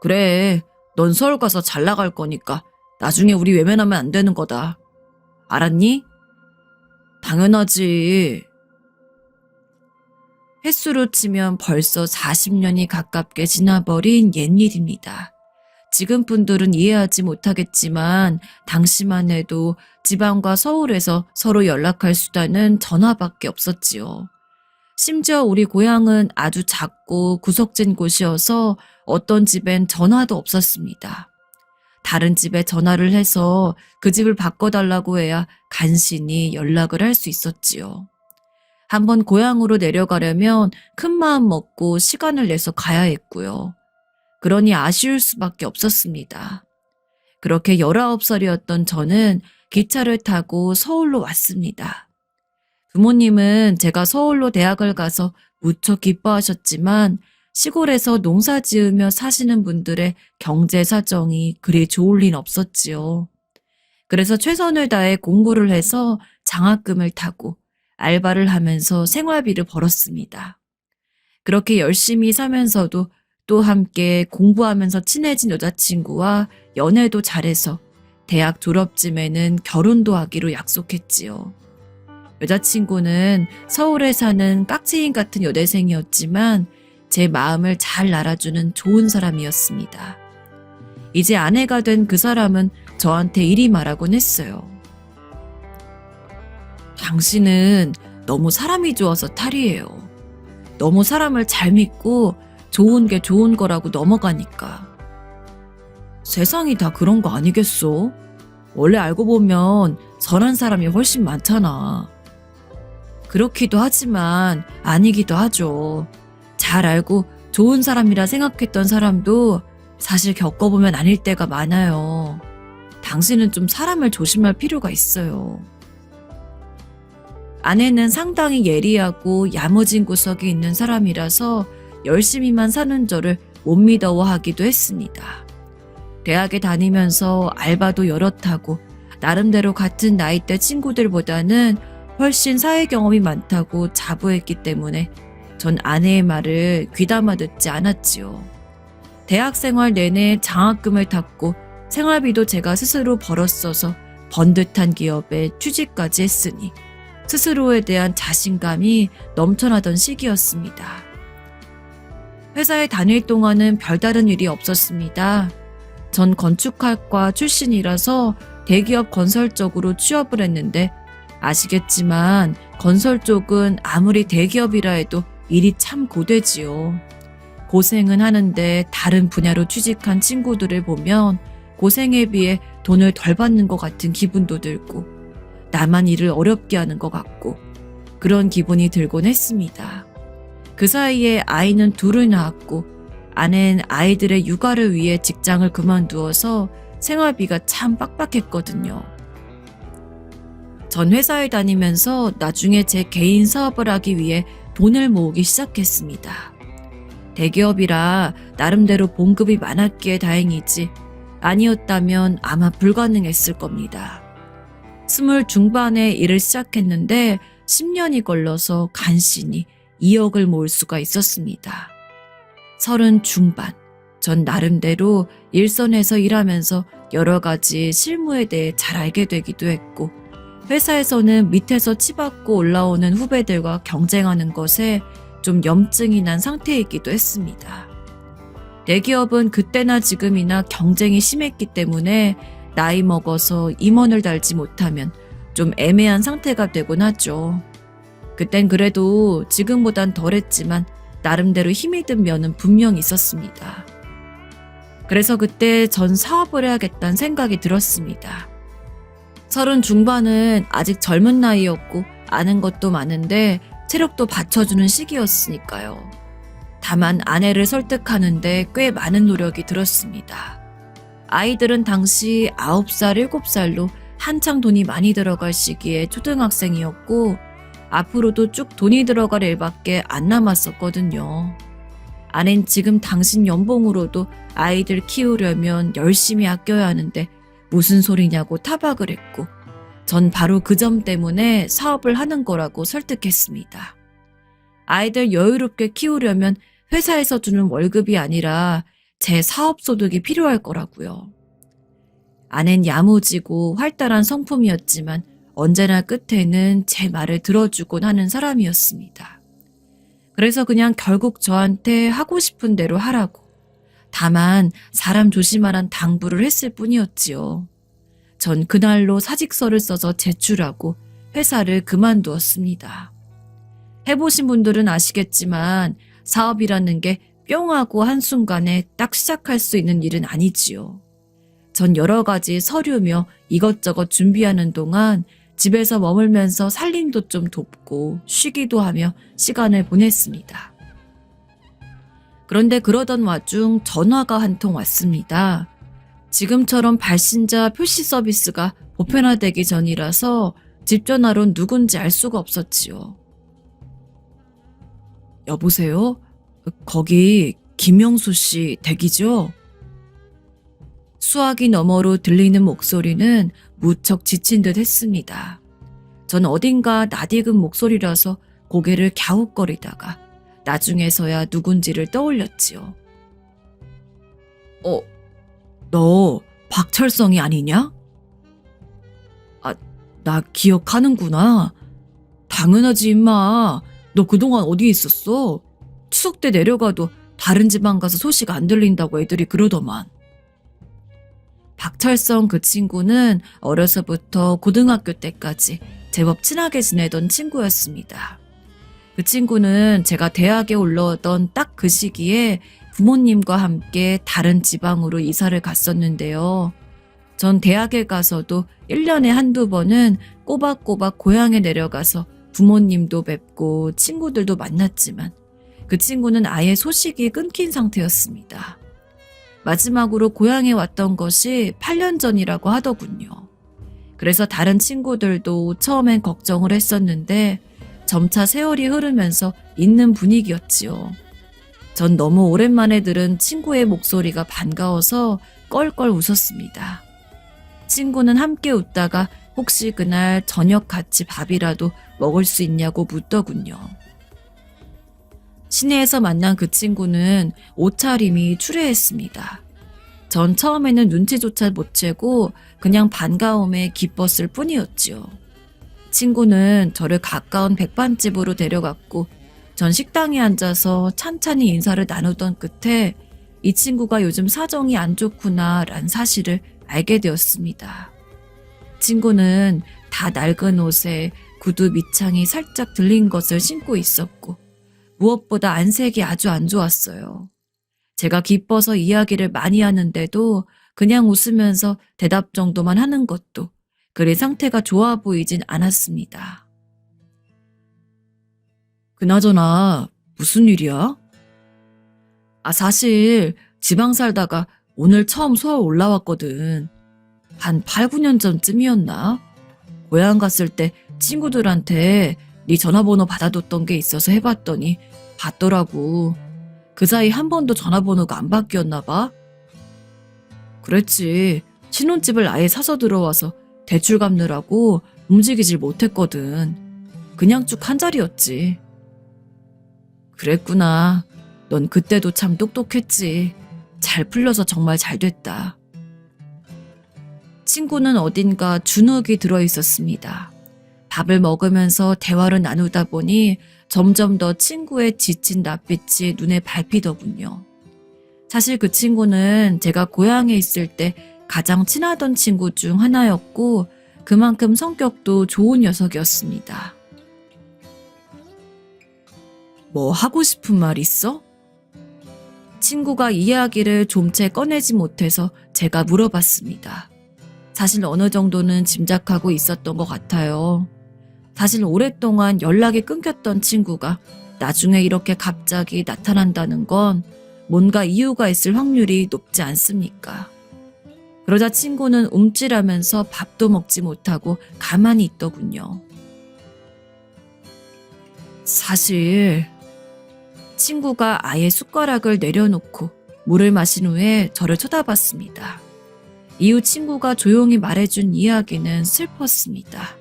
그래, 넌 서울 가서 잘 나갈 거니까 나중에 우리 외면하면 안 되는 거다. 알았니? 당연하지. 횟수로 치면 벌써 40년이 가깝게 지나버린 옛일입니다. 지금 분들은 이해하지 못하겠지만 당시만 해도 지방과 서울에서 서로 연락할 수단은 전화밖에 없었지요. 심지어 우리 고향은 아주 작고 구석진 곳이어서 어떤 집엔 전화도 없었습니다. 다른 집에 전화를 해서 그 집을 바꿔달라고 해야 간신히 연락을 할 수 있었지요. 한번 고향으로 내려가려면 큰 마음 먹고 시간을 내서 가야 했고요. 그러니 아쉬울 수밖에 없었습니다. 그렇게 19살이었던 저는 기차를 타고 서울로 왔습니다. 부모님은 제가 서울로 대학을 가서 무척 기뻐하셨지만 시골에서 농사 지으며 사시는 분들의 경제 사정이 그리 좋을 리는 없었지요. 그래서 최선을 다해 공부를 해서 장학금을 타고 알바를 하면서 생활비를 벌었습니다. 그렇게 열심히 사면서도 또 함께 공부하면서 친해진 여자친구와 연애도 잘해서 대학 졸업쯤에는 결혼도 하기로 약속했지요. 여자친구는 서울에 사는 깍지인 같은 여대생이었지만 제 마음을 잘 알아주는 좋은 사람이었습니다. 이제 아내가 된 그 사람은 저한테 이리 말하곤 했어요. 당신은 너무 사람이 좋아서 탈이에요. 너무 사람을 잘 믿고 좋은 게 좋은 거라고 넘어가니까. 세상이 다 그런 거 아니겠어? 원래 알고 보면 선한 사람이 훨씬 많잖아. 그렇기도 하지만 아니기도 하죠. 잘 알고 좋은 사람이라 생각했던 사람도 사실 겪어보면 아닐 때가 많아요. 당신은 좀 사람을 조심할 필요가 있어요. 아내는 상당히 예리하고 야무진 구석이 있는 사람이라서 열심히만 사는 저를 못 믿어하기도 했습니다. 대학에 다니면서 알바도 여럿 하고 나름대로 같은 나이대 친구들보다는 훨씬 사회 경험이 많다고 자부했기 때문에 전 아내의 말을 귀담아 듣지 않았지요. 대학 생활 내내 장학금을 탔고 생활비도 제가 스스로 벌었어서 번듯한 기업에 취직까지 했으니 스스로에 대한 자신감이 넘쳐나던 시기였습니다. 회사에 다닐 동안은 별다른 일이 없었습니다. 전 건축학과 출신이라서 대기업 건설 쪽으로 취업을 했는데 아시겠지만 건설 쪽은 아무리 대기업이라 해도 일이 참 고되지요. 고생은 하는데 다른 분야로 취직한 친구들을 보면 고생에 비해 돈을 덜 받는 것 같은 기분도 들고 나만 일을 어렵게 하는 것 같고 그런 기분이 들곤 했습니다. 그 사이에 아이는 둘을 낳았고 아내는 아이들의 육아를 위해 직장을 그만두어서 생활비가 참 빡빡했거든요. 전 회사에 다니면서 나중에 제 개인 사업을 하기 위해 돈을 모으기 시작했습니다. 대기업이라 나름대로 봉급이 많았기에 다행이지 아니었다면 아마 불가능했을 겁니다. 20 중반에 일을 시작했는데 10년이 걸려서 간신히 2억을 모을 수가 있었습니다. 30 중반, 전 나름대로 일선에서 일하면서 여러 가지 실무에 대해 잘 알게 되기도 했고, 회사에서는 밑에서 치받고 올라오는 후배들과 경쟁하는 것에 좀 염증이 난 상태이기도 했습니다. 대기업은 그때나 지금이나 경쟁이 심했기 때문에 나이 먹어서 임원을 달지 못하면 좀 애매한 상태가 되곤 하죠. 그땐 그래도 지금보단 덜했지만 나름대로 힘이 든 면은 분명히 있었습니다. 그래서 그때 전 사업을 해야겠다는 생각이 들었습니다. 30 중반은 아직 젊은 나이였고 아는 것도 많은데 체력도 받쳐주는 시기였으니까요. 다만 아내를 설득하는데 꽤 많은 노력이 들었습니다. 아이들은 당시 9살, 7살로 한창 돈이 많이 들어갈 시기에 초등학생이었고 앞으로도 쭉 돈이 들어갈 일밖에 안 남았었거든요. 아낸 지금 당신 연봉으로도 아이들 키우려면 열심히 아껴야 하는데 무슨 소리냐고 타박을 했고 전 바로 그 점 때문에 사업을 하는 거라고 설득했습니다. 아이들 여유롭게 키우려면 회사에서 주는 월급이 아니라 제 사업 소득이 필요할 거라고요. 아낸 야무지고 활달한 성품이었지만 언제나 끝에는 제 말을 들어주곤 하는 사람이었습니다. 그래서 그냥 결국 저한테 하고 싶은 대로 하라고, 다만 사람 조심하란 당부를 했을 뿐이었지요. 전 그날로 사직서를 써서 제출하고 회사를 그만두었습니다. 해보신 분들은 아시겠지만 사업이라는 게 뿅 하고 한순간에 딱 시작할 수 있는 일은 아니지요. 전 여러 가지 서류며 이것저것 준비하는 동안 집에서 머물면서 살림도 좀 돕고 쉬기도 하며 시간을 보냈습니다. 그런데 그러던 와중 전화가 한 통 왔습니다. 지금처럼 발신자 표시 서비스가 보편화되기 전이라서 집 전화론 누군지 알 수가 없었지요. 여보세요? 거기 김영수 씨 댁이죠? 수화기 너머로 들리는 목소리는 무척 지친 듯 했습니다. 전 어딘가 낯익은 목소리라서 고개를 갸웃거리다가 나중에서야 누군지를 떠올렸지요. 너 박철성이 아니냐? 아, 나 기억하는구나. 당연하지 임마. 너 그동안 어디 있었어? 추석 때 내려가도 다른 지방 가서 소식 안 들린다고 애들이 그러더만. 박철성 그 친구는 어려서부터 고등학교 때까지 제법 친하게 지내던 친구였습니다. 그 친구는 제가 대학에 올라오던 딱 그 시기에 부모님과 함께 다른 지방으로 이사를 갔었는데요. 전 대학에 가서도 1년에 한두 번은 꼬박꼬박 고향에 내려가서 부모님도 뵙고 친구들도 만났지만 그 친구는 아예 소식이 끊긴 상태였습니다. 마지막으로 고향에 왔던 것이 8년 전이라고 하더군요. 그래서 다른 친구들도 처음엔 걱정을 했었는데 점차 세월이 흐르면서 있는 분위기였지요. 전 너무 오랜만에 들은 친구의 목소리가 반가워서 껄껄 웃었습니다. 친구는 함께 웃다가 혹시 그날 저녁 같이 밥이라도 먹을 수 있냐고 묻더군요. 시내에서 만난 그 친구는 옷차림이 추레했습니다. 전 처음에는 눈치조차 못 채고 그냥 반가움에 기뻤을 뿐이었지요. 친구는 저를 가까운 백반집으로 데려갔고 전 식당에 앉아서 찬찬히 인사를 나누던 끝에 이 친구가 요즘 사정이 안 좋구나라는 사실을 알게 되었습니다. 친구는 다 낡은 옷에 구두 밑창이 살짝 들린 것을 신고 있었고 무엇보다 안색이 아주 안 좋았어요. 제가 기뻐서 이야기를 많이 하는데도 그냥 웃으면서 대답 정도만 하는 것도 그리 상태가 좋아 보이진 않았습니다. 그나저나 무슨 일이야? 사실 지방 살다가 오늘 처음 서울 올라왔거든. 한 8, 9년 전쯤이었나? 고향 갔을 때 친구들한테 네 전화번호 받아뒀던 게 있어서 해봤더니 받더라고. 그 사이 한 번도 전화번호가 안 바뀌었나 봐. 그랬지. 신혼집을 아예 사서 들어와서 대출 갚느라고 움직이질 못했거든. 그냥 쭉 한 자리였지. 그랬구나. 넌 그때도 참 똑똑했지. 잘 풀려서 정말 잘 됐다. 친구는 어딘가 주눅이 들어 있었습니다. 밥을 먹으면서 대화를 나누다 보니 점점 더 친구의 지친 낯빛이 눈에 밟히더군요. 사실 그 친구는 제가 고향에 있을 때 가장 친하던 친구 중 하나였고 그만큼 성격도 좋은 녀석이었습니다. 뭐 하고 싶은 말 있어? 친구가 이야기를 좀 채 꺼내지 못해서 제가 물어봤습니다. 사실 어느 정도는 짐작하고 있었던 것 같아요. 사실 오랫동안 연락이 끊겼던 친구가 나중에 이렇게 갑자기 나타난다는 건 뭔가 이유가 있을 확률이 높지 않습니까? 그러자 친구는 움찔하면서 밥도 먹지 못하고 가만히 있더군요. 사실 친구가 아예 숟가락을 내려놓고 물을 마신 후에 저를 쳐다봤습니다. 이후 친구가 조용히 말해준 이야기는 슬펐습니다.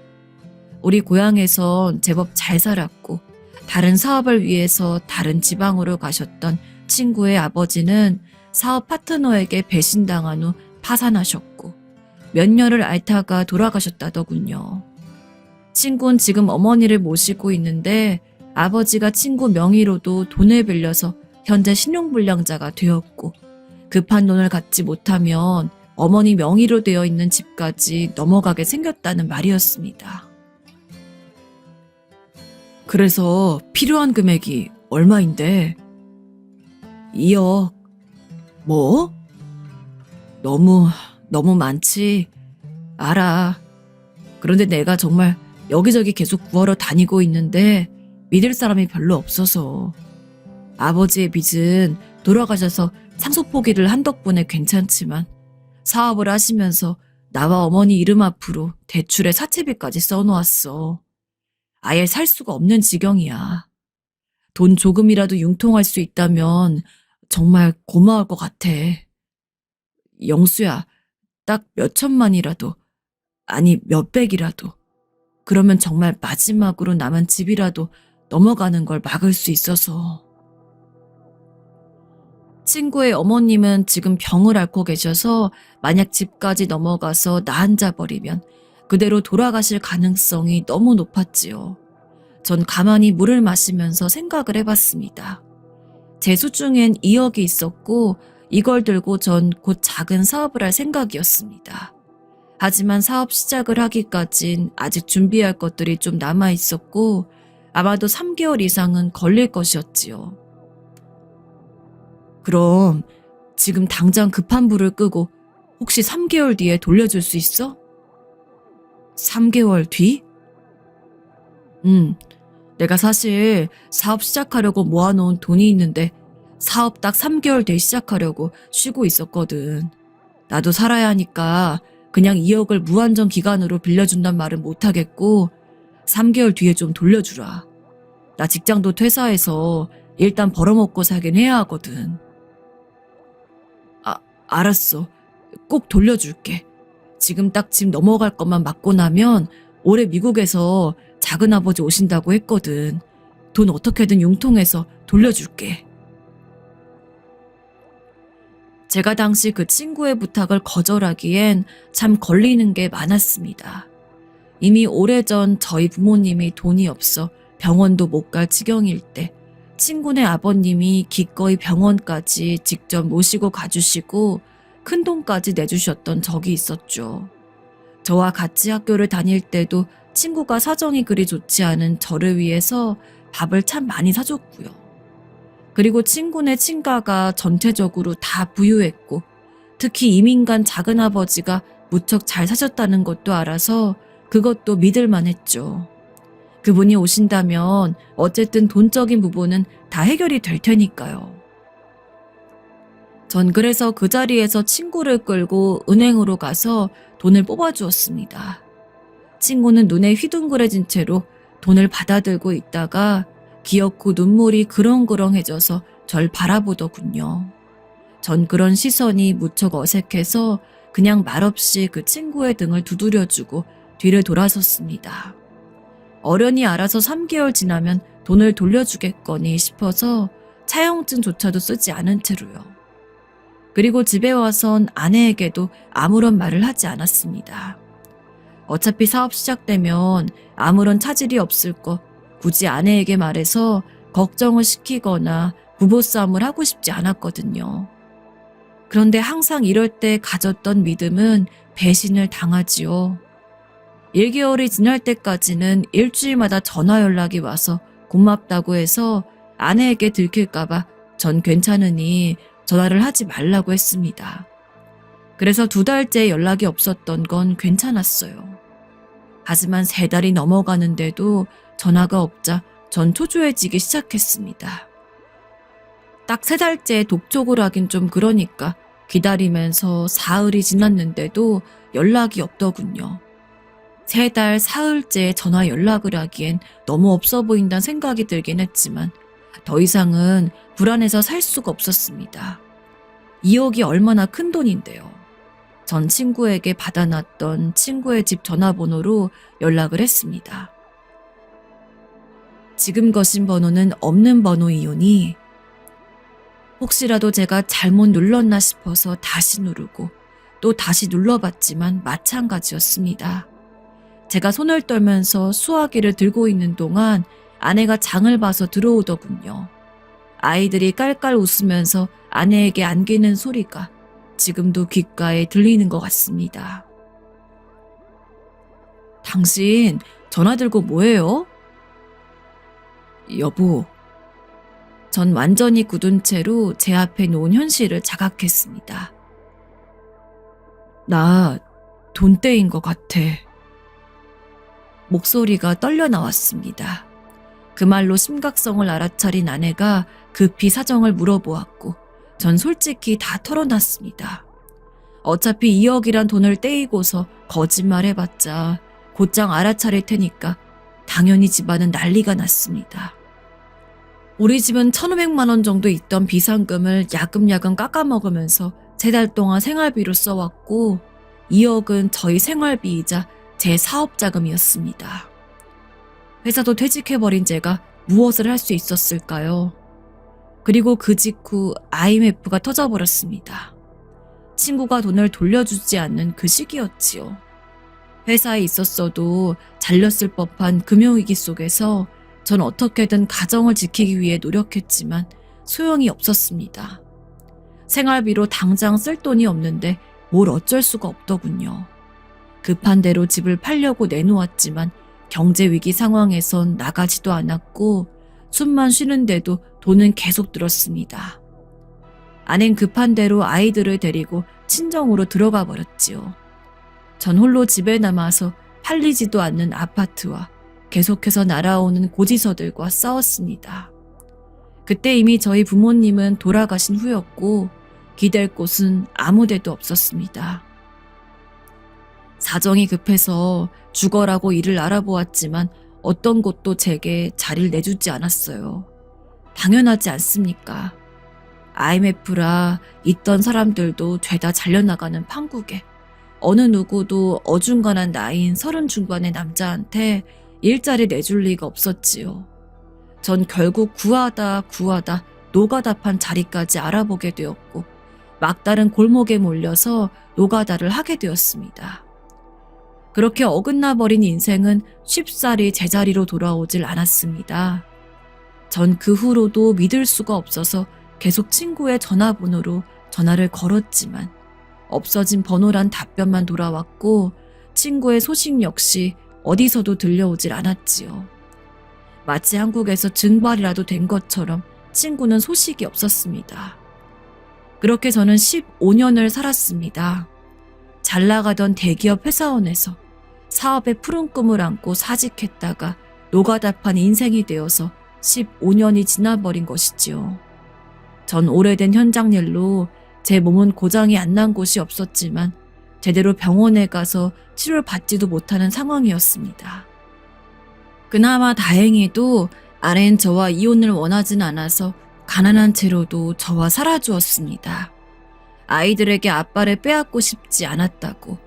우리 고향에선 제법 잘 살았고 다른 사업을 위해서 다른 지방으로 가셨던 친구의 아버지는 사업 파트너에게 배신당한 후 파산하셨고 몇 년을 앓다가 돌아가셨다더군요. 친구는 지금 어머니를 모시고 있는데 아버지가 친구 명의로도 돈을 빌려서 현재 신용불량자가 되었고 급한 돈을 갚지 못하면 어머니 명의로 되어 있는 집까지 넘어가게 생겼다는 말이었습니다. 그래서 필요한 금액이 얼마인데? 2억. 뭐? 너무 많지. 알아. 그런데 내가 정말 여기저기 계속 구하러 다니고 있는데 믿을 사람이 별로 없어서. 아버지의 빚은 돌아가셔서 상속 포기를 한 덕분에 괜찮지만 사업을 하시면서 나와 어머니 이름 앞으로 대출에 사채비까지 써놓았어. 아예 살 수가 없는 지경이야. 돈 조금이라도 융통할 수 있다면 정말 고마울 것 같아. 영수야, 딱 몇 천만이라도, 아니 몇백이라도. 그러면 정말 마지막으로 남은 집이라도 넘어가는 걸 막을 수 있어서. 친구의 어머님은 지금 병을 앓고 계셔서 만약 집까지 넘어가서 나 앉아 버리면 그대로 돌아가실 가능성이 너무 높았지요. 전 가만히 물을 마시면서 생각을 해봤습니다. 제 수중엔 2억이 있었고 이걸 들고 전 곧 작은 사업을 할 생각이었습니다. 하지만 사업 시작을 하기까진 아직 준비할 것들이 좀 남아 있었고 아마도 3개월 이상은 걸릴 것이었지요. 그럼 지금 당장 급한 불을 끄고 혹시 3개월 뒤에 돌려줄 수 있어? 3개월 뒤? 내가 사실 사업 시작하려고 모아놓은 돈이 있는데 사업 딱 3개월 뒤에 시작하려고 쉬고 있었거든. 나도 살아야 하니까 그냥 2억을 무한정 기간으로 빌려준단 말은 못하겠고 3개월 뒤에 좀 돌려주라. 나 직장도 퇴사해서 일단 벌어먹고 살긴 해야 하거든. 알았어. 꼭 돌려줄게. 지금 딱 집 넘어갈 것만 맞고 나면 올해 미국에서 작은아버지 오신다고 했거든. 돈 어떻게든 융통해서 돌려줄게. 제가 당시 그 친구의 부탁을 거절하기엔 참 걸리는 게 많았습니다. 이미 오래전 저희 부모님이 돈이 없어 병원도 못 갈 지경일 때 친구네 아버님이 기꺼이 병원까지 직접 모시고 가주시고 큰돈까지 내주셨던 적이 있었죠. 저와 같이 학교를 다닐 때도 친구가 사정이 그리 좋지 않은 저를 위해서 밥을 참 많이 사줬고요. 그리고 친구네 친가가 전체적으로 다 부유했고 특히 이민 간 작은아버지가 무척 잘 사셨다는 것도 알아서 그것도 믿을만 했죠. 그분이 오신다면 어쨌든 돈적인 부분은 다 해결이 될 테니까요. 전 그래서 그 자리에서 친구를 끌고 은행으로 가서 돈을 뽑아주었습니다. 친구는 눈에 휘둥그레진 채로 돈을 받아들고 있다가 귀엽고 눈물이 그렁그렁해져서 절 바라보더군요. 전 그런 시선이 무척 어색해서 그냥 말없이 그 친구의 등을 두드려주고 뒤를 돌아섰습니다. 어련히 알아서 3개월 지나면 돈을 돌려주겠거니 싶어서 차용증조차도 쓰지 않은 채로요. 그리고 집에 와선 아내에게도 아무런 말을 하지 않았습니다. 어차피 사업 시작되면 아무런 차질이 없을 거 굳이 아내에게 말해서 걱정을 시키거나 부부싸움을 하고 싶지 않았거든요. 그런데 항상 이럴 때 가졌던 믿음은 배신을 당하지요. 1개월이 지날 때까지는 일주일마다 전화 연락이 와서 고맙다고 해서 아내에게 들킬까봐 전 괜찮으니 전화를 하지 말라고 했습니다. 그래서 2달째 연락이 없었던 건 괜찮았어요. 하지만 3달이 넘어가는데도 전화가 없자 전 초조해지기 시작했습니다. 딱 3달째 독촉을 하긴 좀 그러니까 기다리면서 사흘이 지났는데도 연락이 없더군요. 3달 사흘째 전화 연락을 하기엔 너무 없어 보인다는 생각이 들긴 했지만 더 이상은 불안해서 살 수가 없었습니다. 2억이 얼마나 큰 돈인데요. 전 친구에게 받아놨던 친구의 집 전화번호로 연락을 했습니다. 지금 거신 번호는 없는 번호이오니 혹시라도 제가 잘못 눌렀나 싶어서 다시 누르고 또 다시 눌러봤지만 마찬가지였습니다. 제가 손을 떨면서 수화기를 들고 있는 동안 아내가 장을 봐서 들어오더군요. 아이들이 깔깔 웃으면서 아내에게 안기는 소리가 지금도 귓가에 들리는 것 같습니다. 당신 전화 들고 뭐해요? 여보. 전 완전히 굳은 채로 제 앞에 놓은 현실을 자각했습니다. 나 돈떼인 것 같아. 목소리가 떨려 나왔습니다. 그 말로 심각성을 알아차린 아내가 급히 사정을 물어보았고 전 솔직히 다 털어놨습니다. 어차피 2억이란 돈을 떼이고서 거짓말해봤자 곧장 알아차릴 테니까 당연히 집안은 난리가 났습니다. 우리 집은 1,500만 원 정도 있던 비상금을 야금야금 깎아먹으면서 3달 동안 생활비로 써왔고 2억은 저희 생활비이자 제 사업자금이었습니다. 회사도 퇴직해버린 제가 무엇을 할 수 있었을까요? 그리고 그 직후 IMF가 터져버렸습니다. 친구가 돈을 돌려주지 않는 그 시기였지요. 회사에 있었어도 잘렸을 법한 금융위기 속에서 전 어떻게든 가정을 지키기 위해 노력했지만 소용이 없었습니다. 생활비로 당장 쓸 돈이 없는데 뭘 어쩔 수가 없더군요. 급한 대로 집을 팔려고 내놓았지만 경제위기 상황에선 나가지도 않았고 숨만 쉬는데도 돈은 계속 들었습니다. 아낸 급한 대로 아이들을 데리고 친정으로 들어가 버렸지요. 전 홀로 집에 남아서 팔리지도 않는 아파트와 계속해서 날아오는 고지서들과 싸웠습니다. 그때 이미 저희 부모님은 돌아가신 후였고 기댈 곳은 아무 데도 없었습니다. 사정이 급해서 주거라고 일을 알아보았지만 어떤 곳도 제게 자리를 내주지 않았어요. 당연하지 않습니까? IMF라 있던 사람들도 죄다 잘려나가는 판국에 어느 누구도 어중간한 나이인 30 중반의 남자한테 일자리 내줄 리가 없었지요. 전 결국 구하다 노가다판 자리까지 알아보게 되었고 막다른 골목에 몰려서 노가다를 하게 되었습니다. 그렇게 어긋나버린 인생은 쉽사리 제자리로 돌아오질 않았습니다. 전 그 후로도 믿을 수가 없어서 계속 친구의 전화번호로 전화를 걸었지만 없어진 번호란 답변만 돌아왔고 친구의 소식 역시 어디서도 들려오질 않았지요. 마치 한국에서 증발이라도 된 것처럼 친구는 소식이 없었습니다. 그렇게 저는 15년을 살았습니다. 잘 나가던 대기업 회사원에서 사업의 푸른 꿈을 안고 사직했다가 노가다판 인생이 되어서 15년이 지나버린 것이지요. 전 오래된 현장 일로 제 몸은 고장이 안 난 곳이 없었지만 제대로 병원에 가서 치료를 받지도 못하는 상황이었습니다. 그나마 다행히도 아내는 저와 이혼을 원하진 않아서 가난한 채로도 저와 살아주었습니다. 아이들에게 아빠를 빼앗고 싶지 않았다고.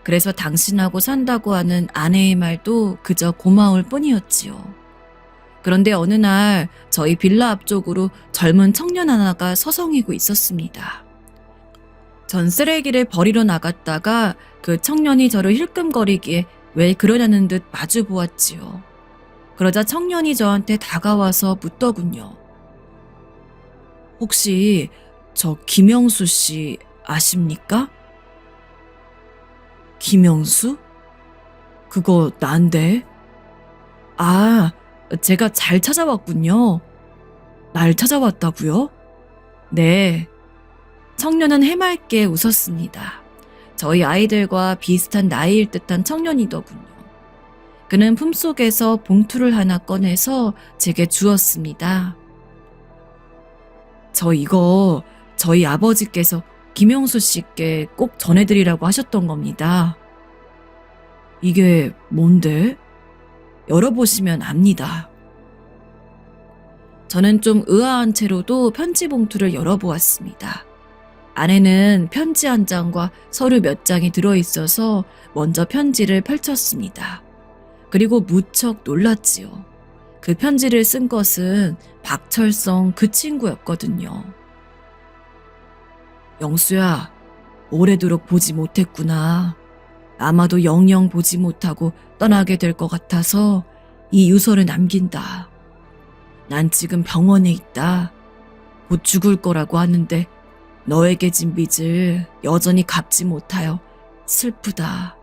그래서 당신하고 산다고 하는 아내의 말도 그저 고마울 뿐이었지요. 그런데 어느 날 저희 빌라 앞쪽으로 젊은 청년 하나가 서성이고 있었습니다. 전 쓰레기를 버리러 나갔다가 그 청년이 저를 힐끔거리기에 왜 그러냐는 듯 마주 보았지요. 그러자 청년이 저한테 다가와서 묻더군요. 혹시 저 김영수 씨 아십니까? 김영수? 그거 난데? 아, 제가 잘 찾아왔군요. 날 찾아왔다고요? 네. 청년은 해맑게 웃었습니다. 저희 아이들과 비슷한 나이일 듯한 청년이더군요. 그는 품속에서 봉투를 하나 꺼내서 제게 주었습니다. 저 이거 저희 아버지께서 김영수 씨께 꼭 전해드리라고 하셨던 겁니다. 이게 뭔데? 열어보시면 압니다. 저는 좀 의아한 채로도 편지 봉투를 열어보았습니다. 안에는 편지 한 장과 서류 몇 장이 들어있어서 먼저 편지를 펼쳤습니다. 그리고 무척 놀랐지요. 그 편지를 쓴 것은 박철성 그 친구였거든요. 영수야, 오래도록 보지 못했구나. 아마도 영영 보지 못하고 떠나게 될 것 같아서 이 유서를 남긴다. 난 지금 병원에 있다. 곧 죽을 거라고 하는데 너에게 진 빚을 여전히 갚지 못하여 슬프다.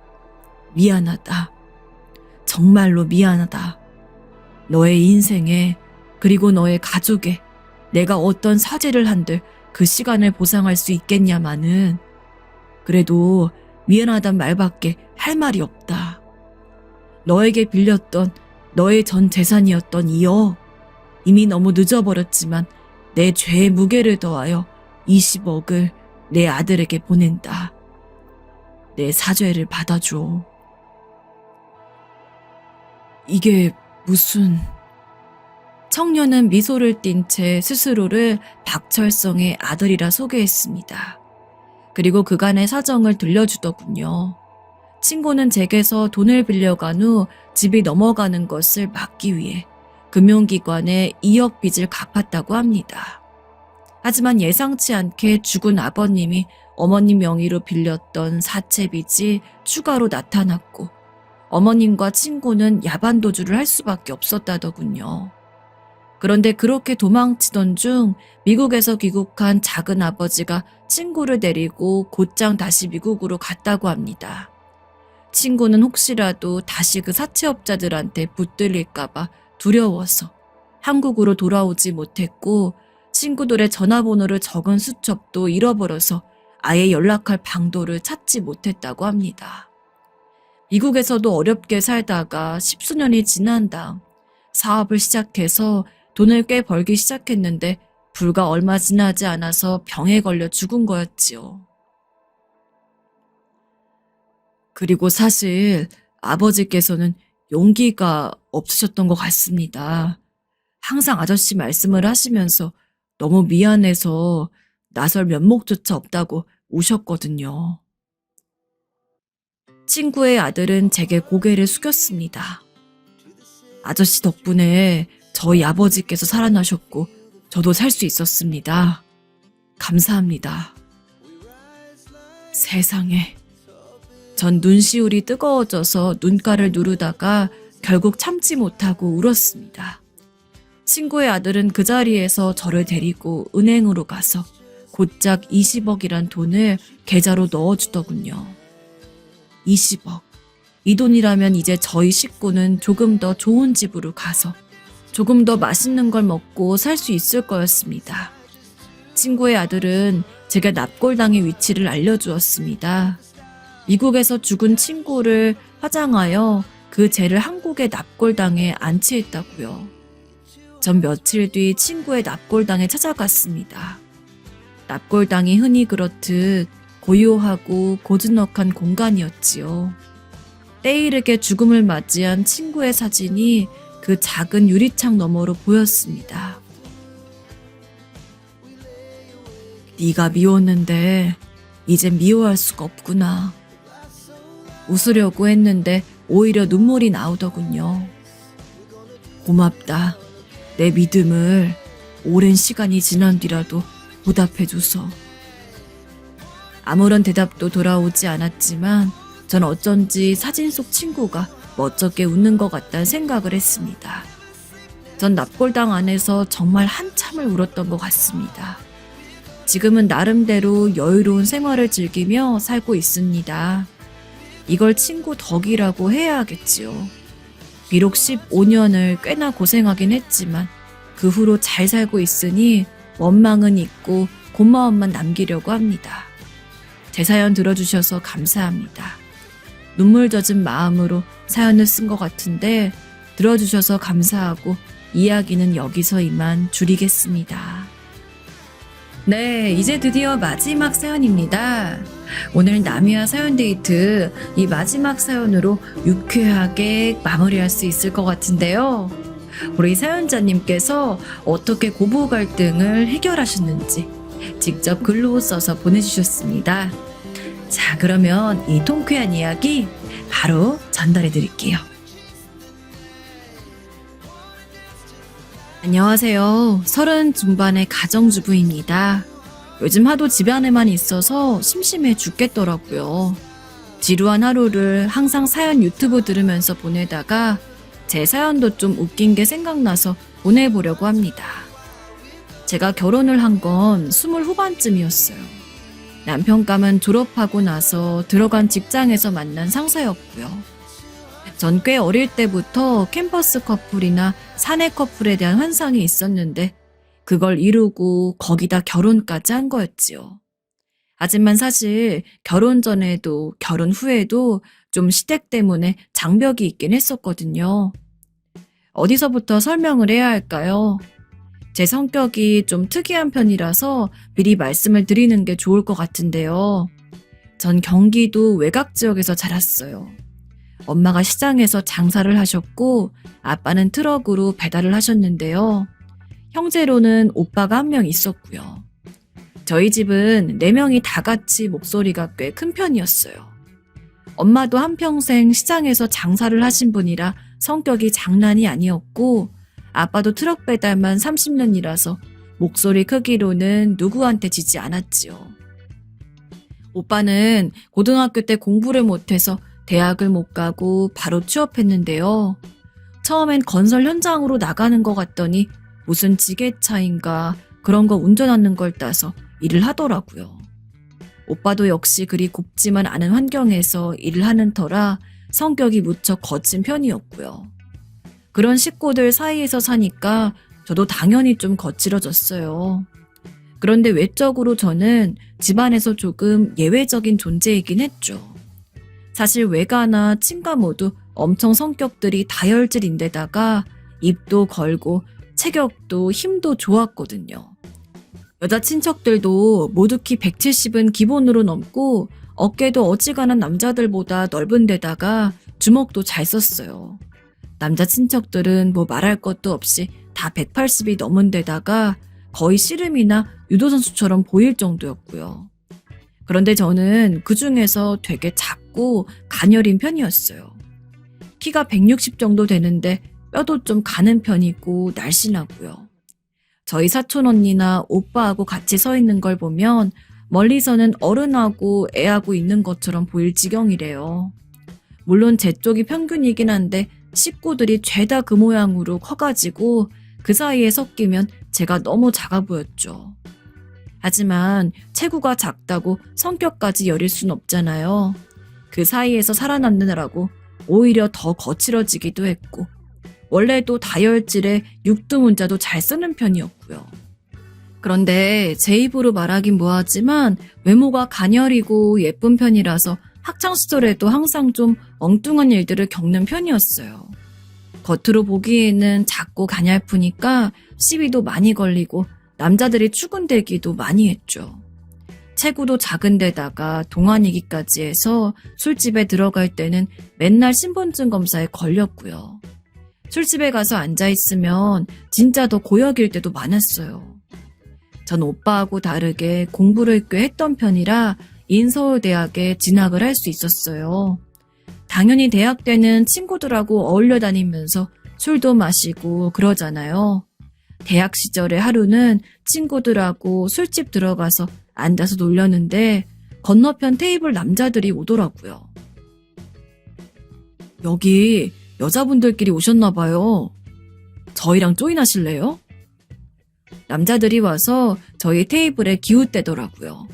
미안하다. 정말로 미안하다. 너의 인생에 그리고 너의 가족에 내가 어떤 사죄를 한들 그 시간을 보상할 수 있겠냐마는 그래도 미안하단 말밖에 할 말이 없다. 너에게 빌렸던 너의 전 재산이었던 2억 이미 너무 늦어버렸지만 내 죄의 무게를 더하여 20억을 내 아들에게 보낸다. 내 사죄를 받아줘. 이게 무슨... 청년은 미소를 띤 채 스스로를 박철성의 아들이라 소개했습니다. 그리고 그간의 사정을 들려주더군요. 친구는 제게서 돈을 빌려간 후 집이 넘어가는 것을 막기 위해 금융기관에 2억 빚을 갚았다고 합니다. 하지만 예상치 않게 죽은 아버님이 어머님 명의로 빌렸던 사채 빚이 추가로 나타났고 어머님과 친구는 야반도주를 할 수밖에 없었다더군요. 그런데 그렇게 도망치던 중 미국에서 귀국한 작은 아버지가 친구를 데리고 곧장 다시 미국으로 갔다고 합니다. 친구는 혹시라도 다시 그 사채업자들한테 붙들릴까봐 두려워서 한국으로 돌아오지 못했고 친구들의 전화번호를 적은 수첩도 잃어버려서 아예 연락할 방도를 찾지 못했다고 합니다. 미국에서도 어렵게 살다가 10수년이 지난 다음 사업을 시작해서 돈을 꽤 벌기 시작했는데 불과 얼마 지나지 않아서 병에 걸려 죽은 거였지요. 그리고 사실 아버지께서는 용기가 없으셨던 것 같습니다. 항상 아저씨 말씀을 하시면서 너무 미안해서 나설 면목조차 없다고 우셨거든요. 친구의 아들은 제게 고개를 숙였습니다. 아저씨 덕분에 저희 아버지께서 살아나셨고 저도 살 수 있었습니다. 감사합니다. 세상에. 전 눈시울이 뜨거워져서 눈가를 누르다가 결국 참지 못하고 울었습니다. 친구의 아들은 그 자리에서 저를 데리고 은행으로 가서 곧장 20억이란 돈을 계좌로 넣어주더군요. 20억. 이 돈이라면 이제 저희 식구는 조금 더 좋은 집으로 가서 조금 더 맛있는 걸 먹고 살 수 있을 거였습니다. 친구의 아들은 제가 납골당의 위치를 알려주었습니다. 미국에서 죽은 친구를 화장하여 그 죄를 한국의 납골당에 안치했다고요. 전 며칠 뒤 친구의 납골당에 찾아갔습니다. 납골당이 흔히 그렇듯 고요하고 고즈넉한 공간이었지요. 때이르게 죽음을 맞이한 친구의 사진이 그 작은 유리창 너머로 보였습니다. 네가 미웠는데 이젠 미워할 수가 없구나. 웃으려고 했는데 오히려 눈물이 나오더군요. 고맙다. 내 믿음을 오랜 시간이 지난 뒤라도 보답해줘서. 아무런 대답도 돌아오지 않았지만 전 어쩐지 사진 속 친구가 멋쩍게 웃는 것 같다는 생각을 했습니다. 전 납골당 안에서 정말 한참을 울었던 것 같습니다. 지금은 나름대로 여유로운 생활을 즐기며 살고 있습니다. 이걸 친구 덕이라고 해야 하겠지요. 비록 15년을 꽤나 고생하긴 했지만 그 후로 잘 살고 있으니 원망은 있고 고마움만 남기려고 합니다. 제 사연 들어주셔서 감사합니다. 눈물 젖은 마음으로 사연을 쓴 것 같은데 들어주셔서 감사하고 이야기는 여기서 이만 줄이겠습니다. 네, 이제 드디어 마지막 사연입니다. 오늘 남이와 사연 데이트 이 마지막 사연으로 유쾌하게 마무리할 수 있을 것 같은데요. 우리 사연자님께서 어떻게 고부 갈등을 해결하셨는지 직접 글로 써서 보내주셨습니다. 자, 그러면 이 통쾌한 이야기 바로 전달해 드릴게요. 안녕하세요. 30 중반의 가정주부입니다. 요즘 하도 집안에만 있어서 심심해 죽겠더라고요. 지루한 하루를 항상 사연 유튜브 들으면서 보내다가 제 사연도 좀 웃긴 게 생각나서 보내보려고 합니다. 제가 결혼을 한 건 20 후반쯤이었어요. 남편감은 졸업하고 나서 들어간 직장에서 만난 상사였고요. 전 꽤 어릴 때부터 캠퍼스 커플이나 사내 커플에 대한 환상이 있었는데 그걸 이루고 거기다 결혼까지 한 거였지요. 하지만 사실 결혼 전에도 결혼 후에도 좀 시댁 때문에 장벽이 있긴 했었거든요. 어디서부터 설명을 해야 할까요? 제 성격이 좀 특이한 편이라서 미리 말씀을 드리는 게 좋을 것 같은데요. 전 경기도 외곽 지역에서 자랐어요. 엄마가 시장에서 장사를 하셨고 아빠는 트럭으로 배달을 하셨는데요. 형제로는 오빠가 한 명 있었고요. 저희 집은 4명이 다 같이 목소리가 꽤 큰 편이었어요. 엄마도 한평생 시장에서 장사를 하신 분이라 성격이 장난이 아니었고 아빠도 트럭 배달만 30년이라서 목소리 크기로는 누구한테 지지 않았지요. 오빠는 고등학교 때 공부를 못해서 대학을 못 가고 바로 취업했는데요. 처음엔 건설 현장으로 나가는 것 같더니 무슨 지게차인가 그런 거 운전하는 걸 따서 일을 하더라고요. 오빠도 역시 그리 곱지만 않은 환경에서 일을 하는 터라 성격이 무척 거친 편이었고요. 그런 식구들 사이에서 사니까 저도 당연히 좀 거칠어졌어요. 그런데 외적으로 저는 집안에서 조금 예외적인 존재이긴 했죠. 사실 외가나 친가 모두 엄청 성격들이 다혈질인데다가 입도 걸고 체격도 힘도 좋았거든요. 여자 친척들도 모두 키 170은 기본으로 넘고 어깨도 어지간한 남자들보다 넓은 데다가 주먹도 잘 썼어요. 남자 친척들은 뭐 말할 것도 없이 다 180이 넘은 데다가 거의 씨름이나 유도선수처럼 보일 정도였고요. 그런데 저는 그 중에서 되게 작고 가녀린 편이었어요. 키가 160 정도 되는데 뼈도 좀 가는 편이고 날씬하고요. 저희 사촌 언니나 오빠하고 같이 서 있는 걸 보면 멀리서는 어른하고 애하고 있는 것처럼 보일 지경이래요. 물론 제 쪽이 평균이긴 한데 식구들이 죄다 그 모양으로 커가지고 그 사이에 섞이면 제가 너무 작아 보였죠. 하지만 체구가 작다고 성격까지 여릴 순 없잖아요. 그 사이에서 살아남느라고 오히려 더 거칠어지기도 했고 원래도 다혈질에 육두문자도 잘 쓰는 편이었고요. 그런데 제 입으로 말하긴 뭐하지만 외모가 가녀리고 예쁜 편이라서 학창시절에도 항상 좀 엉뚱한 일들을 겪는 편이었어요. 겉으로 보기에는 작고 가냘프니까 시비도 많이 걸리고 남자들이 추근대기도 많이 했죠. 체구도 작은 데다가 동안이기까지 해서 술집에 들어갈 때는 맨날 신분증 검사에 걸렸고요. 술집에 가서 앉아있으면 진짜 더 고역일 때도 많았어요. 전 오빠하고 다르게 공부를 꽤 했던 편이라 인서울대학에 진학을 할 수 있었어요. 당연히 대학 때는 친구들하고 어울려 다니면서 술도 마시고 그러잖아요. 대학 시절의 하루는 친구들하고 술집 들어가서 앉아서 놀렸는데 건너편 테이블 남자들이 오더라고요. 여기 여자분들끼리 오셨나 봐요. 저희랑 조인하실래요? 남자들이 와서 저희 테이블에 기웃대더라고요.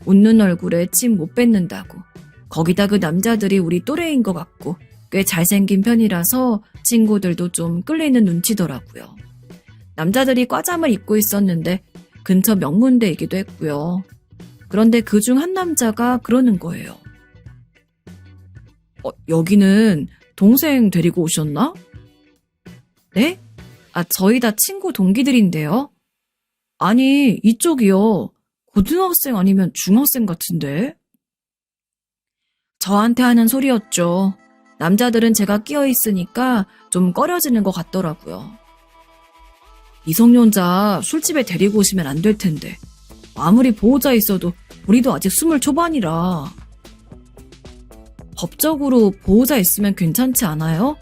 웃는 얼굴에 침 못 뱉는다고. 거기다 그 남자들이 우리 또래인 것 같고 꽤 잘생긴 편이라서 친구들도 좀 끌리는 눈치더라고요. 남자들이 과잠을 입고 있었는데 근처 명문대이기도 했고요. 그런데 그중 한 남자가 그러는 거예요. 여기는 동생 데리고 오셨나? 네? 저희 다 친구 동기들인데요. 아니, 이쪽이요. 고등학생 아니면 중학생 같은데? 저한테 하는 소리였죠. 남자들은 제가 끼어 있으니까 좀 꺼려지는 것 같더라고요. 미성년자 술집에 데리고 오시면 안 될 텐데. 아무리 보호자 있어도 우리도 아직 20 초반이라. 법적으로 보호자 있으면 괜찮지 않아요?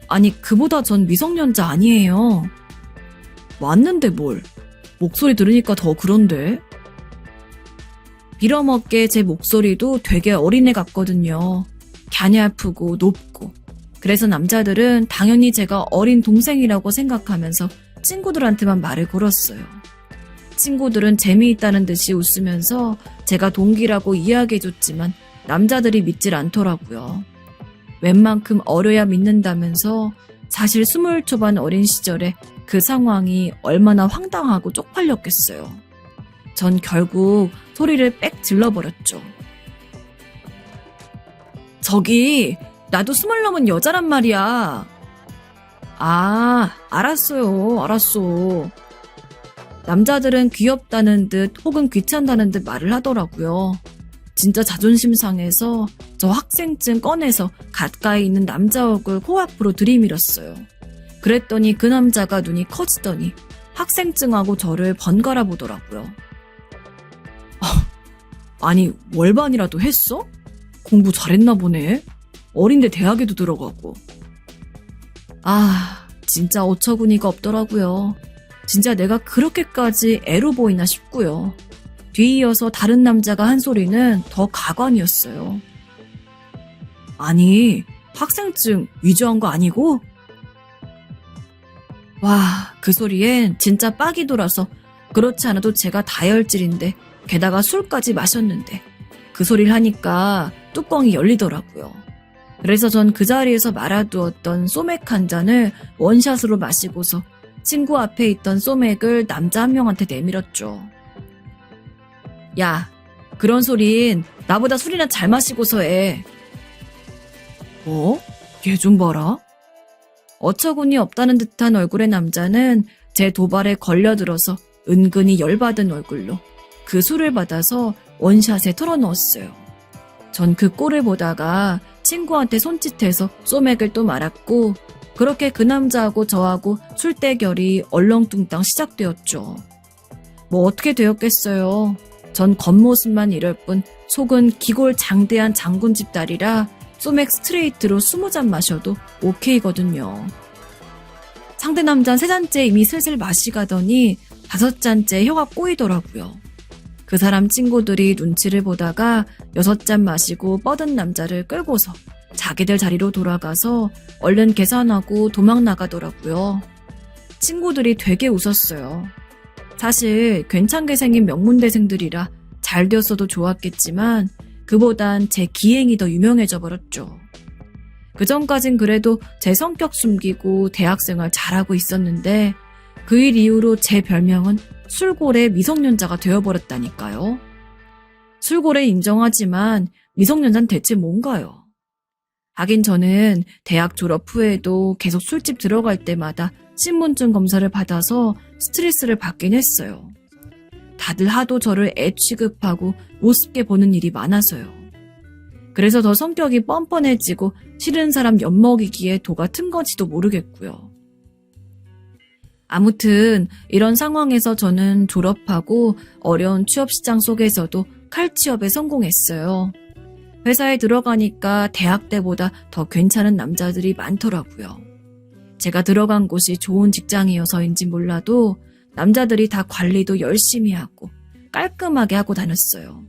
아니, 그보다 전 미성년자 아니에요. 왔는데 뭘. 목소리 들으니까 더 그런데. 빌어먹게 제 목소리도 되게 어린애 같거든요. 갸냘프고 높고. 그래서 남자들은 당연히 제가 어린 동생이라고 생각하면서 친구들한테만 말을 걸었어요. 친구들은 재미있다는 듯이 웃으면서 제가 동기라고 이야기해줬지만 남자들이 믿질 않더라고요. 웬만큼 어려야 믿는다면서 사실 20 초반 어린 시절에 그 상황이 얼마나 황당하고 쪽팔렸겠어요. 전 결국 소리를 빽 질러버렸죠. 저기 나도 20 넘은 여자란 말이야. 알았어요. 알았어. 남자들은 귀엽다는 듯 혹은 귀찮다는 듯 말을 하더라고요. 진짜 자존심 상해서 저 학생증 꺼내서 가까이 있는 남자 얼굴 코앞으로 들이밀었어요. 그랬더니 그 남자가 눈이 커지더니 학생증하고 저를 번갈아 보더라고요. 아니, 월반이라도 했어? 공부 잘했나 보네. 어린데 대학에도 들어가고. 진짜 어처구니가 없더라고요. 진짜 내가 그렇게까지 애로 보이나 싶고요. 뒤이어서 다른 남자가 한 소리는 더 가관이었어요. 아니, 학생증 위조한 거 아니고? 와, 그 소리엔 진짜 빡이 돌아서 그렇지 않아도 제가 다혈질인데 게다가 술까지 마셨는데 그 소리를 하니까 뚜껑이 열리더라고요. 그래서 전 그 자리에서 말아두었던 소맥 한 잔을 원샷으로 마시고서 친구 앞에 있던 소맥을 남자 한 명한테 내밀었죠. 야, 그런 소린 나보다 술이나 잘 마시고서 해. 뭐? 얘 좀 봐라. 어처구니 없다는 듯한 얼굴의 남자는 제 도발에 걸려들어서 은근히 열받은 얼굴로 그 술을 받아서 원샷에 털어넣었어요. 전 그 꼴을 보다가 친구한테 손짓해서 소맥을 또 말았고 그렇게 그 남자하고 저하고 술 대결이 얼렁뚱땅 시작되었죠. 뭐 어떻게 되었겠어요. 전 겉모습만 이럴 뿐 속은 기골장대한 장군집 딸이라 소맥 스트레이트로 20잔 마셔도 오케이거든요. 상대 남자는 3잔째 이미 슬슬 마시가더니 5잔째 혀가 꼬이더라고요. 그 사람 친구들이 눈치를 보다가 6잔 마시고 뻗은 남자를 끌고서 자기들 자리로 돌아가서 얼른 계산하고 도망 나가더라고요. 친구들이 되게 웃었어요. 사실 괜찮게 생긴 명문대생들이라 잘 되었어도 좋았겠지만 그보단 제 기행이 더 유명해져 버렸죠. 그전까진 그래도 제 성격 숨기고 대학생활 잘하고 있었는데 그 일 이후로 제 별명은 술고래 미성년자가 되어버렸다니까요. 술고래 인정하지만 미성년자는 대체 뭔가요? 하긴 저는 대학 졸업 후에도 계속 술집 들어갈 때마다 신분증 검사를 받아서 스트레스를 받긴 했어요. 다들 하도 저를 애 취급하고 우습게 보는 일이 많아서요. 그래서 더 성격이 뻔뻔해지고 싫은 사람 엿먹이기에 도가 튼 건지도 모르겠고요. 아무튼 이런 상황에서 저는 졸업하고 어려운 취업시장 속에서도 칼취업에 성공했어요. 회사에 들어가니까 대학 때보다 더 괜찮은 남자들이 많더라고요. 제가 들어간 곳이 좋은 직장이어서인지 몰라도 남자들이 다 관리도 열심히 하고 깔끔하게 하고 다녔어요.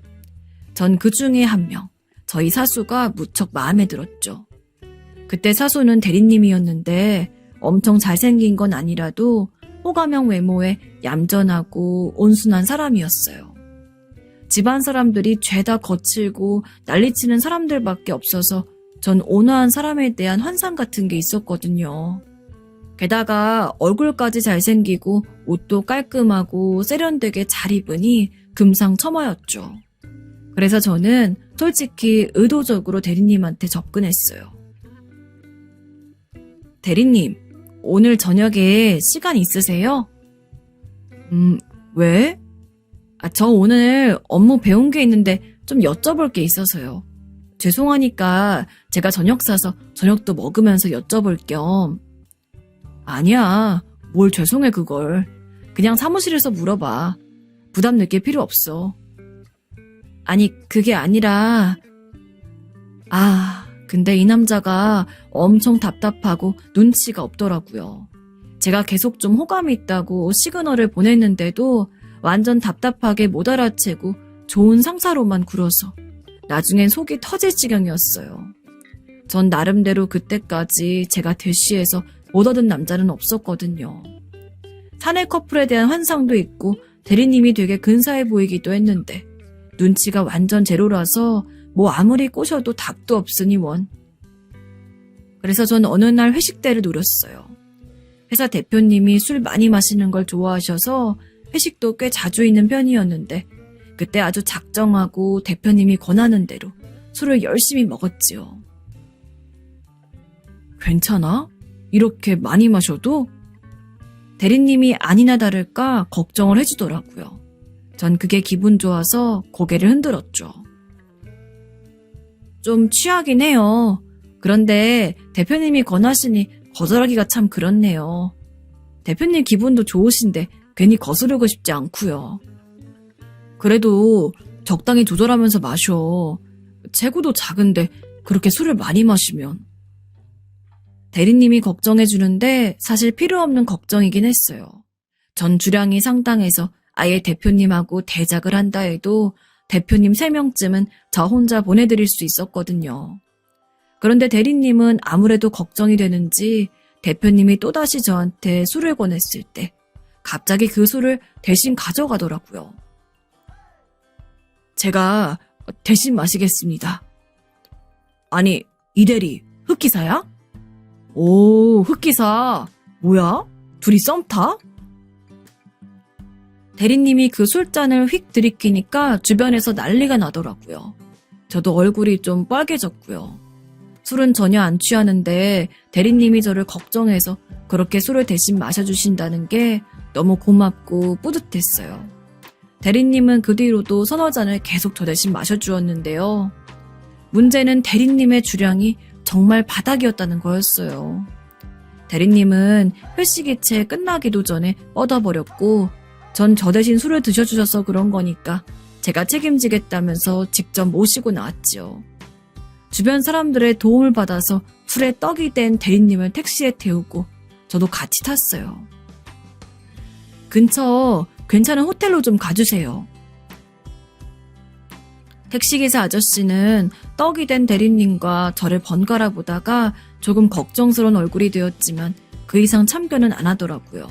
전 그 중에 한 명, 저희 사수가 무척 마음에 들었죠. 그때 사수는 대리님이었는데 엄청 잘생긴 건 아니라도 호감형 외모에 얌전하고 온순한 사람이었어요. 집안 사람들이 죄다 거칠고 난리치는 사람들밖에 없어서 전 온화한 사람에 대한 환상 같은 게 있었거든요. 게다가 얼굴까지 잘생기고 옷도 깔끔하고 세련되게 잘 입으니 금상첨화였죠. 그래서 저는 솔직히 의도적으로 대리님한테 접근했어요. 대리님, 오늘 저녁에 시간 있으세요? 왜? 저 오늘 업무 배운 게 있는데 좀 여쭤볼 게 있어서요. 죄송하니까 제가 저녁 사서 저녁도 먹으면서 여쭤볼 겸. 아니야, 뭘 죄송해 그걸. 그냥 사무실에서 물어봐. 부담 느낄 필요 없어. 아니, 그게 아니라... 근데 이 남자가 엄청 답답하고 눈치가 없더라고요. 제가 계속 좀 호감이 있다고 시그널을 보냈는데도 완전 답답하게 못 알아채고 좋은 상사로만 굴어서 나중엔 속이 터질 지경이었어요. 전 나름대로 그때까지 제가 대쉬해서 못 얻은 남자는 없었거든요. 사내 커플에 대한 환상도 있고 대리님이 되게 근사해 보이기도 했는데 눈치가 완전 제로라서 뭐 아무리 꼬셔도 답도 없으니 원. 그래서 전 어느 날 회식 때를 노렸어요. 회사 대표님이 술 많이 마시는 걸 좋아하셔서 회식도 꽤 자주 있는 편이었는데 그때 아주 작정하고 대표님이 권하는 대로 술을 열심히 먹었지요. 괜찮아? 이렇게 많이 마셔도? 대리님이 아니나 다를까 걱정을 해주더라고요. 전 그게 기분 좋아서 고개를 흔들었죠. 좀 취하긴 해요. 그런데 대표님이 권하시니 거절하기가 참 그렇네요. 대표님 기분도 좋으신데 괜히 거스르고 싶지 않고요. 그래도 적당히 조절하면서 마셔. 체구도 작은데 그렇게 술을 많이 마시면. 대리님이 걱정해주는데 사실 필요 없는 걱정이긴 했어요. 전 주량이 상당해서 아예 대표님하고 대작을 한다 해도 대표님 3명쯤은 저 혼자 보내드릴 수 있었거든요. 그런데 대리님은 아무래도 걱정이 되는지 대표님이 또다시 저한테 술을 권했을 때 갑자기 그 술을 대신 가져가더라고요. 제가 대신 마시겠습니다. 아니, 이 대리, 흑기사야? 오, 흑기사. 뭐야? 둘이 썸 타? 대리님이 그 술잔을 휙 들이키니까 주변에서 난리가 나더라고요. 저도 얼굴이 좀 빨개졌고요. 술은 전혀 안 취하는데 대리님이 저를 걱정해서 그렇게 술을 대신 마셔주신다는 게 너무 고맙고 뿌듯했어요. 대리님은 그 뒤로도 서너 잔을 계속 저 대신 마셔주었는데요. 문제는 대리님의 주량이 정말 바닥이었다는 거였어요. 대리님은 회식이 채 끝나기도 전에 뻗어버렸고 전 저 대신 술을 드셔주셔서 그런 거니까 제가 책임지겠다면서 직접 모시고 나왔지요. 주변 사람들의 도움을 받아서 술에 떡이 된 대리님을 택시에 태우고 저도 같이 탔어요. 근처 괜찮은 호텔로 좀 가주세요. 택시기사 아저씨는 떡이 된 대리님과 저를 번갈아 보다가 조금 걱정스러운 얼굴이 되었지만 그 이상 참견은 안 하더라고요.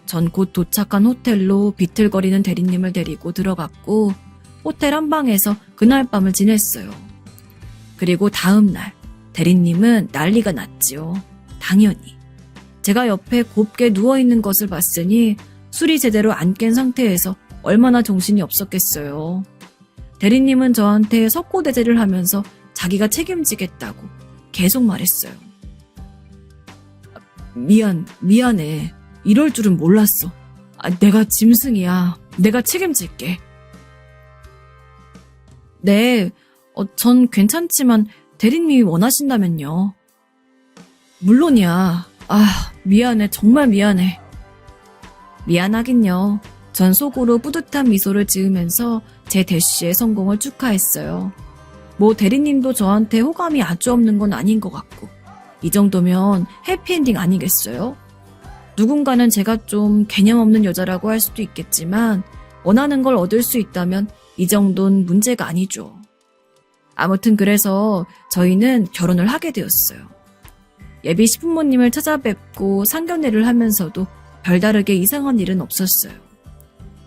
전 곧 도착한 호텔로 비틀거리는 대리님을 데리고 들어갔고 호텔 한 방에서 그날 밤을 지냈어요. 그리고 다음 날 대리님은 난리가 났지요. 당연히. 제가 옆에 곱게 누워있는 것을 봤으니 술이 제대로 안 깬 상태에서 얼마나 정신이 없었겠어요. 대리님은 저한테 석고대죄를 하면서 자기가 책임지겠다고 계속 말했어요. 미안해. 이럴 줄은 몰랐어. 내가 짐승이야. 내가 책임질게. 네, 전 괜찮지만 대리님이 원하신다면요. 물론이야. 미안해. 정말 미안해. 미안하긴요. 전 속으로 뿌듯한 미소를 지으면서 제 대쉬의 성공을 축하했어요. 뭐 대리님도 저한테 호감이 아주 없는 건 아닌 것 같고 이 정도면 해피엔딩 아니겠어요? 누군가는 제가 좀 개념 없는 여자라고 할 수도 있겠지만 원하는 걸 얻을 수 있다면 이 정도는 문제가 아니죠. 아무튼 그래서 저희는 결혼을 하게 되었어요. 예비 시부모님을 찾아뵙고 상견례를 하면서도 별다르게 이상한 일은 없었어요.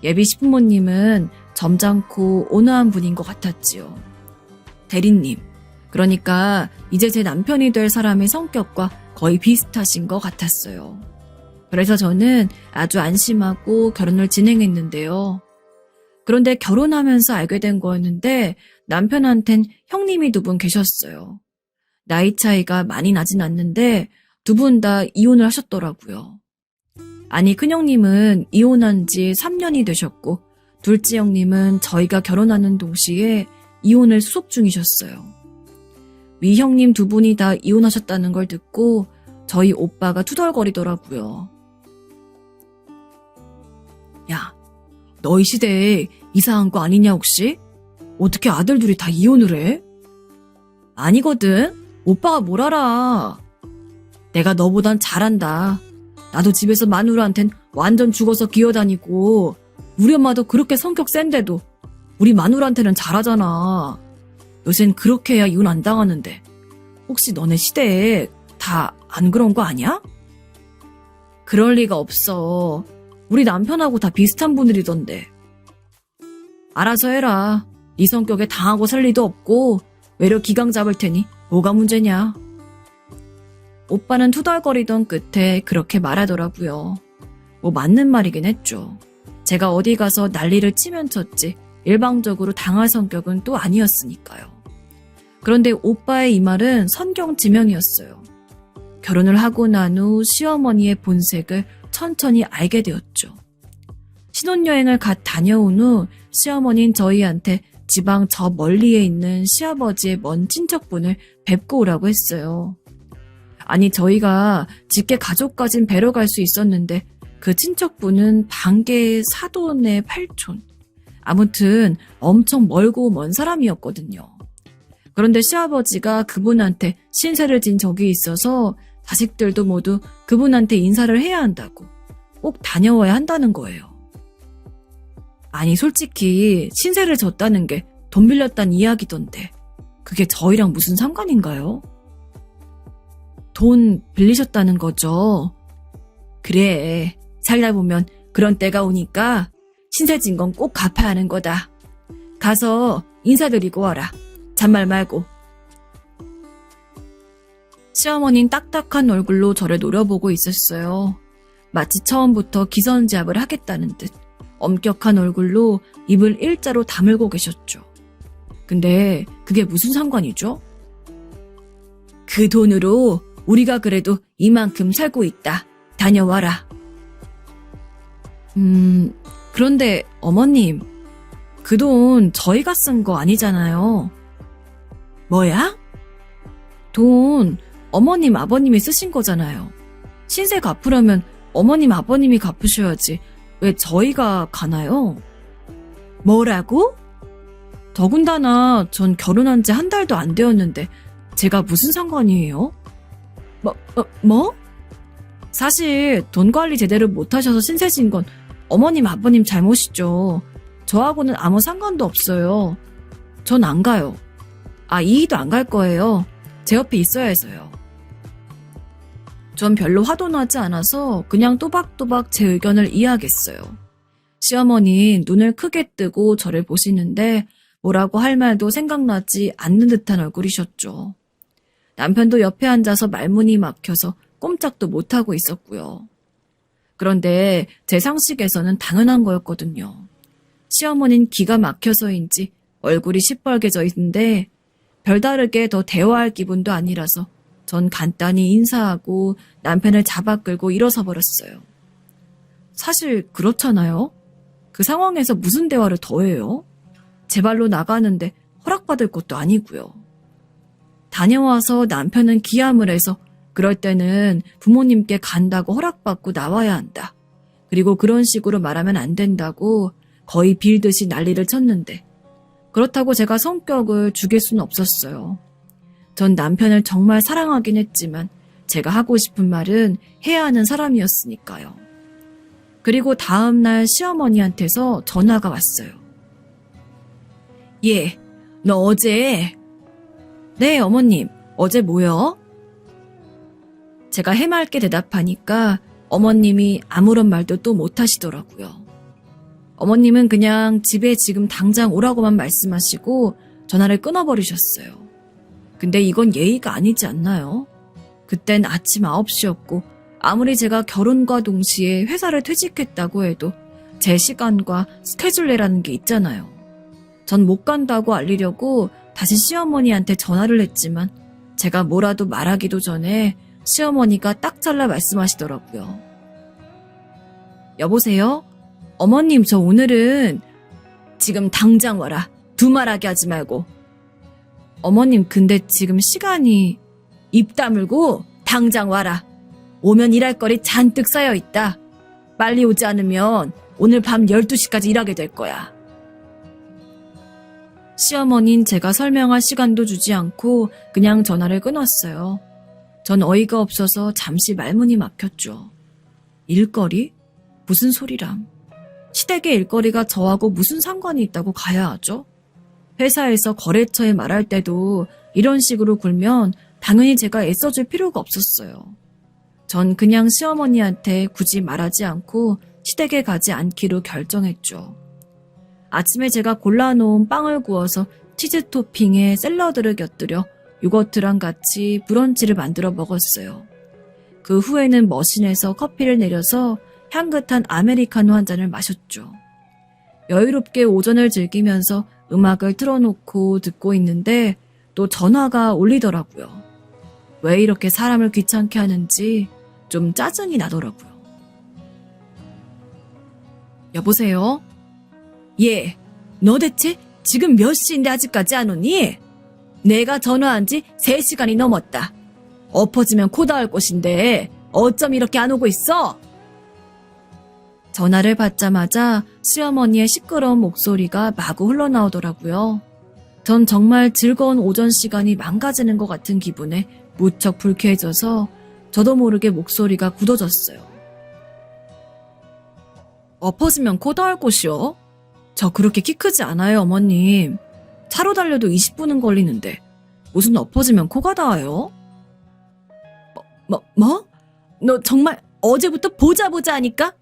예비 시부모님은 점잖고 온화한 분인 것 같았지요. 대리님, 그러니까 이제 제 남편이 될 사람의 성격과 거의 비슷하신 것 같았어요. 그래서 저는 아주 안심하고 결혼을 진행했는데요. 그런데 결혼하면서 알게 된 거였는데 남편한텐 형님이 2분 계셨어요. 나이 차이가 많이 나진 않는데 2분 다 이혼을 하셨더라고요. 아니, 큰형님은 이혼한 지 3년이 되셨고 둘째 형님은 저희가 결혼하는 동시에 이혼을 수속 중이셨어요. 위 형님 2분이 다 이혼하셨다는 걸 듣고 저희 오빠가 투덜거리더라고요. 야, 너희 시대에 이상한 거 아니냐 혹시? 어떻게 아들 둘이 다 이혼을 해? 아니거든. 오빠가 뭘 알아. 내가 너보단 잘한다. 나도 집에서 마누라한텐 완전 죽어서 기어다니고 우리 엄마도 그렇게 성격 센데도 우리 마누라한테는 잘하잖아. 요샌 그렇게 해야 이혼 안 당하는데 혹시 너네 시대에 다 안 그런 거 아니야? 그럴 리가 없어. 우리 남편하고 다 비슷한 분들이던데. 알아서 해라. 네 성격에 당하고 살 리도 없고 외려 기강 잡을 테니 뭐가 문제냐. 오빠는 투덜거리던 끝에 그렇게 말하더라고요. 뭐 맞는 말이긴 했죠. 제가 어디 가서 난리를 치면 쳤지 일방적으로 당할 성격은 또 아니었으니까요. 그런데 오빠의 이 말은 선경지명이었어요. 결혼을 하고 난 후 시어머니의 본색을 천천히 알게 되었죠. 신혼여행을 갓 다녀온 후 시어머니는 저희한테 지방 저 멀리에 있는 시아버지의 먼 친척분을 뵙고 오라고 했어요. 아니, 저희가 직계 가족까진 뵈러 갈 수 있었는데 그 친척분은 반개의 사돈의 팔촌. 아무튼 엄청 멀고 먼 사람이었거든요. 그런데 시아버지가 그분한테 신세를 진 적이 있어서 자식들도 모두 그분한테 인사를 해야 한다고 꼭 다녀와야 한다는 거예요. 아니, 솔직히 신세를 졌다는 게 돈 빌렸단 이야기던데 그게 저희랑 무슨 상관인가요? 돈 빌리셨다는 거죠. 그래, 살다 보면 그런 때가 오니까 신세 진 건 꼭 갚아야 하는 거다. 가서 인사드리고 와라. 잔말 말고. 시어머니는 딱딱한 얼굴로 저를 노려보고 있었어요. 마치 처음부터 기선제압을 하겠다는 듯 엄격한 얼굴로 입을 일자로 다물고 계셨죠. 근데 그게 무슨 상관이죠? 그 돈으로 우리가 그래도 이만큼 살고 있다. 다녀와라. 그런데 어머님, 그 돈 저희가 쓴 거 아니잖아요. 뭐야? 돈 어머님, 아버님이 쓰신 거잖아요. 신세 갚으려면 어머님, 아버님이 갚으셔야지 왜 저희가 가나요? 뭐라고? 더군다나 전 결혼한 지 1달도 안 되었는데 제가 무슨 상관이에요? 뭐? 사실 돈 관리 제대로 못하셔서 신세진 건 어머님, 아버님 잘못이죠. 저하고는 아무 상관도 없어요. 전 안 가요. 이희도 안 갈 거예요. 제 옆에 있어야 해서요. 전 별로 화도 나지 않아서 그냥 또박또박 제 의견을 이해하겠어요. 시어머니는 눈을 크게 뜨고 저를 보시는데 뭐라고 할 말도 생각나지 않는 듯한 얼굴이셨죠. 남편도 옆에 앉아서 말문이 막혀서 꼼짝도 못하고 있었고요. 그런데 제 상식에서는 당연한 거였거든요. 시어머니는 기가 막혀서인지 얼굴이 시뻘개져 있는데 별다르게 더 대화할 기분도 아니라서 전 간단히 인사하고 남편을 잡아 끌고 일어서 버렸어요. 사실 그렇잖아요. 그 상황에서 무슨 대화를 더 해요? 제 발로 나가는데 허락받을 것도 아니고요. 다녀와서 남편은 기함을 해서 그럴 때는 부모님께 간다고 허락받고 나와야 한다. 그리고 그런 식으로 말하면 안 된다고 거의 빌듯이 난리를 쳤는데 그렇다고 제가 성격을 죽일 수는 없었어요. 전 남편을 정말 사랑하긴 했지만 제가 하고 싶은 말은 해야 하는 사람이었으니까요. 그리고 다음날 시어머니한테서 전화가 왔어요. 예, 너 어제... 네, 어머님, 어제 뭐요? 제가 해맑게 대답하니까 어머님이 아무런 말도 또 못하시더라고요. 어머님은 그냥 집에 지금 당장 오라고만 말씀하시고 전화를 끊어버리셨어요. 근데 이건 예의가 아니지 않나요? 그땐 아침 9시였고 아무리 제가 결혼과 동시에 회사를 퇴직했다고 해도 제 시간과 스케줄이라는 게 있잖아요. 전 못 간다고 알리려고 다시 시어머니한테 전화를 했지만 제가 뭐라도 말하기도 전에 시어머니가 딱 잘라 말씀하시더라고요. 여보세요? 어머님, 저 오늘은 지금 당장 와라. 두말하게 하지 말고. 어머님, 근데 지금 시간이... 입 다물고 당장 와라. 오면 일할 거리 잔뜩 쌓여 있다. 빨리 오지 않으면 오늘 밤 12시까지 일하게 될 거야. 시어머니는 제가 설명할 시간도 주지 않고 그냥 전화를 끊었어요. 전 어이가 없어서 잠시 말문이 막혔죠. 일거리? 무슨 소리람. 시댁의 일거리가 저하고 무슨 상관이 있다고 가야 하죠? 회사에서 거래처에 말할 때도 이런 식으로 굴면 당연히 제가 애써줄 필요가 없었어요. 전 그냥 시어머니한테 굳이 말하지 않고 시댁에 가지 않기로 결정했죠. 아침에 제가 골라놓은 빵을 구워서 치즈 토핑에 샐러드를 곁들여 요거트랑 같이 브런치를 만들어 먹었어요. 그 후에는 머신에서 커피를 내려서 향긋한 아메리카노 한 잔을 마셨죠. 여유롭게 오전을 즐기면서 음악을 틀어놓고 듣고 있는데 또 전화가 울리더라고요. 왜 이렇게 사람을 귀찮게 하는지 좀 짜증이 나더라고요. 여보세요? 예, 너 대체 지금 몇 시인데 아직까지 안 오니? 내가 전화한 지 3시간이 넘었다. 엎어지면 코 닿을 곳인데 어쩜 이렇게 안 오고 있어? 전화를 받자마자 시어머니의 시끄러운 목소리가 마구 흘러나오더라고요. 전 정말 즐거운 오전 시간이 망가지는 것 같은 기분에 무척 불쾌해져서 저도 모르게 목소리가 굳어졌어요. 엎어지면 코 닿을 곳이요? 저 그렇게 키 크지 않아요, 어머님. 차로 달려도 20분은 걸리는데 무슨 엎어지면 코가 닿아요? 뭐? 너 정말 어제부터 보자 하니까?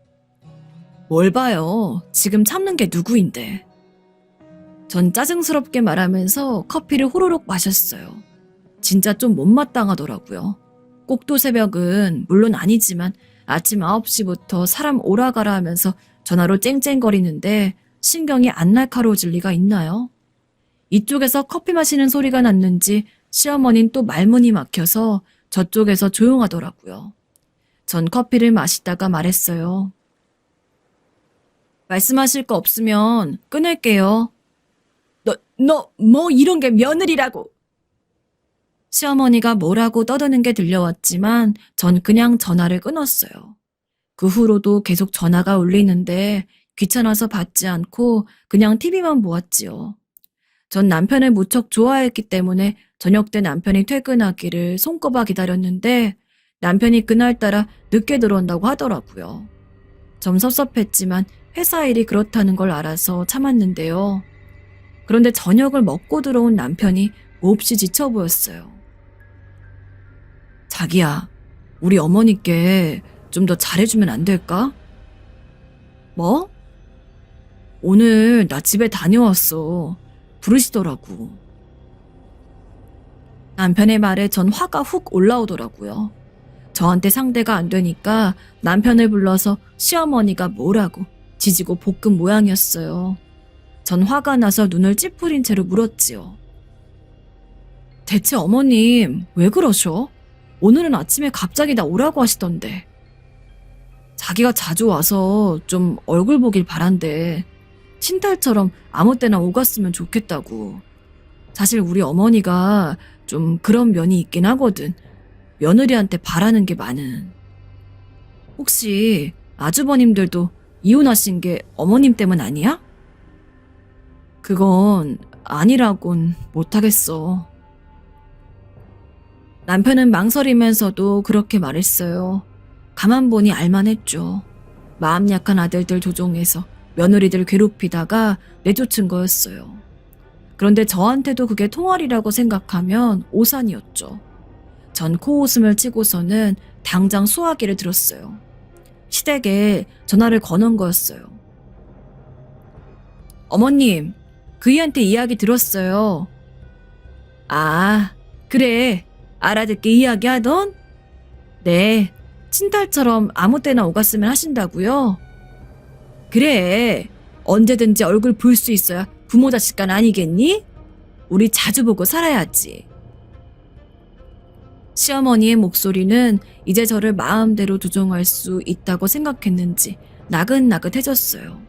뭘 봐요. 지금 참는 게 누구인데. 전 짜증스럽게 말하면서 커피를 호로록 마셨어요. 진짜 좀 못마땅하더라고요. 꼭두 새벽은 물론 아니지만 아침 9시부터 사람 오라가라 하면서 전화로 쨍쨍거리는데 신경이 안 날카로워질 리가 있나요? 이쪽에서 커피 마시는 소리가 났는지 시어머니는 또 말문이 막혀서 저쪽에서 조용하더라고요. 전 커피를 마시다가 말했어요. 말씀하실 거 없으면 끊을게요. 너 뭐 이런 게 며느리라고. 시어머니가 뭐라고 떠드는 게 들려왔지만 전 그냥 전화를 끊었어요. 그 후로도 계속 전화가 울리는데 귀찮아서 받지 않고 그냥 TV만 보았지요. 전 남편을 무척 좋아했기 때문에 저녁 때 남편이 퇴근하기를 손꼽아 기다렸는데 남편이 그날따라 늦게 들어온다고 하더라고요. 좀 섭섭했지만 회사 일이 그렇다는 걸 알아서 참았는데요. 그런데 저녁을 먹고 들어온 남편이 몹시 지쳐 보였어요. 자기야, 우리 어머니께 좀 더 잘해주면 안 될까? 뭐? 오늘 나 집에 다녀왔어. 부르시더라고. 남편의 말에 전 화가 훅 올라오더라고요. 저한테 상대가 안 되니까 남편을 불러서 시어머니가 뭐라고 지지고 볶은 모양이었어요. 전 화가 나서 눈을 찌푸린 채로 물었지요. 대체 어머님 왜 그러셔? 오늘은 아침에 갑자기 나 오라고 하시던데. 자기가 자주 와서 좀 얼굴 보길 바란대. 친딸처럼 아무 때나 오갔으면 좋겠다고. 사실 우리 어머니가 좀 그런 면이 있긴 하거든. 며느리한테 바라는 게 많은. 혹시 아주버님들도 이혼하신 게 어머님 때문 아니야? 그건 아니라곤 못하겠어. 남편은 망설이면서도 그렇게 말했어요. 가만 보니 알만했죠. 마음 약한 아들들 조종해서 며느리들 괴롭히다가 내쫓은 거였어요. 그런데 저한테도 그게 통할이라고 생각하면 오산이었죠. 전 코웃음을 치고서는 당장 수화기를 들었어요. 시댁에 전화를 거는 거였어요. 어머님, 그이한테 이야기 들었어요. 아, 그래. 알아듣게 이야기하던? 네, 친딸처럼 아무 때나 오갔으면 하신다고요? 그래, 언제든지 얼굴 볼 수 있어야 부모 자식간 아니겠니? 우리 자주 보고 살아야지. 시어머니의 목소리는 이제 저를 마음대로 조종할 수 있다고 생각했는지 나긋나긋해졌어요.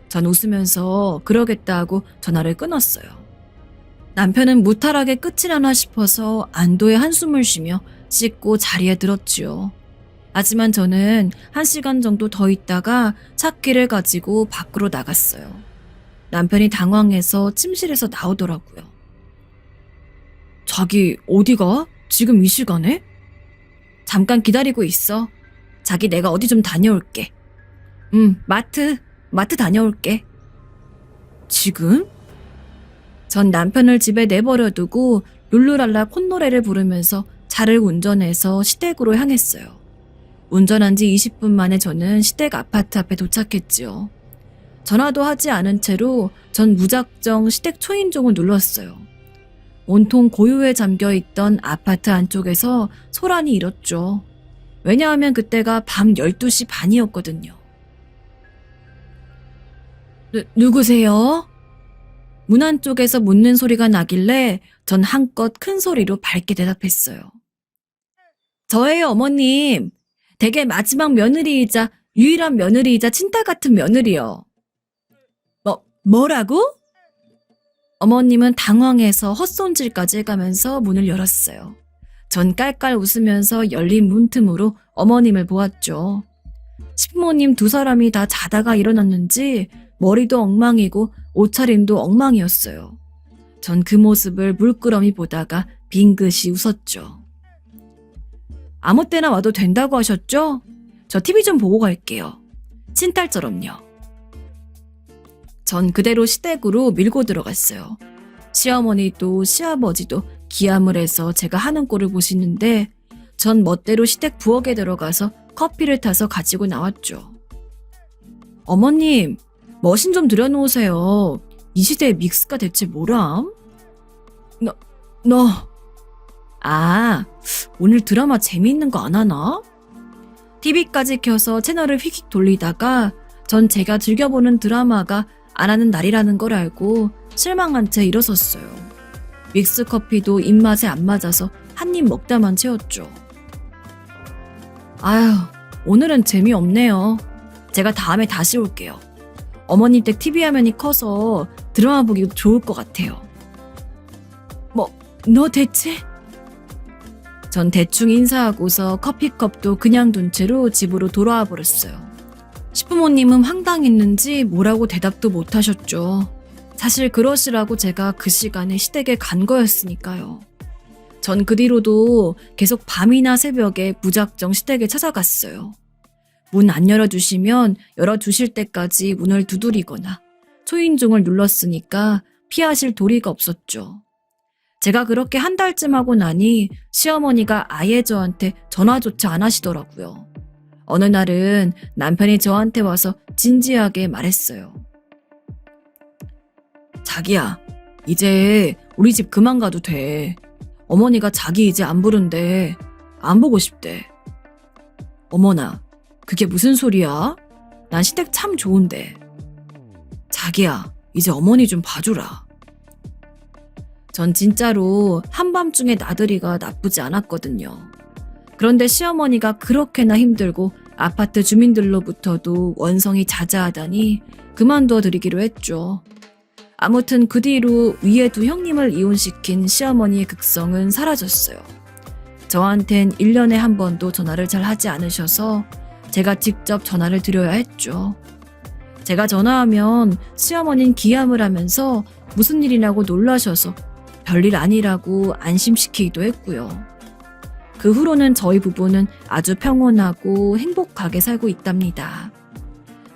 전 웃으면서 그러겠다 하고 전화를 끊었어요. 남편은 무탈하게 끝이 나나 싶어서 안도의 한숨을 쉬며 씻고 자리에 들었지요. 하지만 저는 1시간 정도 더 있다가 차키를 가지고 밖으로 나갔어요. 남편이 당황해서 침실에서 나오더라고요. 자기 어디가? 지금 이 시간에? 잠깐 기다리고 있어. 자기 내가 어디 좀 다녀올게. 마트 다녀올게. 지금? 전 남편을 집에 내버려두고 룰루랄라 콧노래를 부르면서 차를 운전해서 시댁으로 향했어요. 운전한 지 20분 만에 저는 시댁 아파트 앞에 도착했지요. 전화도 하지 않은 채로 전 무작정 시댁 초인종을 눌렀어요. 온통 고요에 잠겨있던 아파트 안쪽에서 소란이 일었죠. 왜냐하면 그때가 밤 12시 반이었거든요. 누구세요? 문 안쪽에서 묻는 소리가 나길래 전 한껏 큰 소리로 밝게 대답했어요. 저예요, 어머님. 댁의 마지막 며느리이자 유일한 며느리이자 친딸 같은 며느리요. 뭐라고? 어머님은 당황해서 헛손질까지 해가면서 문을 열었어요. 전 깔깔 웃으면서 열린 문틈으로 어머님을 보았죠. 시부모님 두 사람이 다 자다가 일어났는지 머리도 엉망이고 옷차림도 엉망이었어요. 전 그 모습을 물끄러미 보다가 빙긋이 웃었죠. 아무 때나 와도 된다고 하셨죠? 저 TV 좀 보고 갈게요. 친딸처럼요. 전 그대로 시댁으로 밀고 들어갔어요. 시어머니도 시아버지도 기함을 해서 제가 하는 꼴을 보시는데 전 멋대로 시댁 부엌에 들어가서 커피를 타서 가지고 나왔죠. 어머님, 머신 좀 들여놓으세요. 이 시대의 믹스가 대체 뭐람? 오늘 드라마 재미있는 거 안 하나? TV까지 켜서 채널을 휙휙 돌리다가 전 제가 즐겨보는 드라마가 안 하는 날이라는 걸 알고 실망한 채 일어섰어요. 믹스커피도 입맛에 안 맞아서 한 입 먹다만 채웠죠. 아휴, 오늘은 재미없네요. 제가 다음에 다시 올게요. 어머님 댁 TV 화면이 커서 드라마 보기도 좋을 것 같아요. 너 대체? 전 대충 인사하고서 커피컵도 그냥 둔 채로 집으로 돌아와 버렸어요. 시부모님은 황당했는지 뭐라고 대답도 못 하셨죠. 사실 그러시라고 제가 그 시간에 시댁에 간 거였으니까요. 전 그 뒤로도 계속 밤이나 새벽에 무작정 시댁에 찾아갔어요. 문 안 열어주시면 열어주실 때까지 문을 두드리거나 초인종을 눌렀으니까 피하실 도리가 없었죠. 제가 그렇게 한 달쯤 하고 나니 시어머니가 아예 저한테 전화조차 안 하시더라고요. 어느 날은 남편이 저한테 와서 진지하게 말했어요. 자기야, 이제 우리 집 그만 가도 돼. 어머니가 자기 이제 안 부른대. 안 보고 싶대. 어머나, 그게 무슨 소리야? 난 시댁 참 좋은데. 자기야, 이제 어머니 좀 봐주라. 전 진짜로 한밤중에 나들이가 나쁘지 않았거든요. 그런데 시어머니가 그렇게나 힘들고 아파트 주민들로부터도 원성이 자자하다니 그만둬 드리기로 했죠. 아무튼 그 뒤로 위에 두 형님을 이혼시킨 시어머니의 극성은 사라졌어요. 저한텐 1년에 한 번도 전화를 잘 하지 않으셔서 제가 직접 전화를 드려야 했죠. 제가 전화하면 시어머니는 기함을 하면서 무슨 일이냐고 놀라셔서 별일 아니라고 안심시키기도 했고요. 그 후로는 저희 부부는 아주 평온하고 행복하게 살고 있답니다.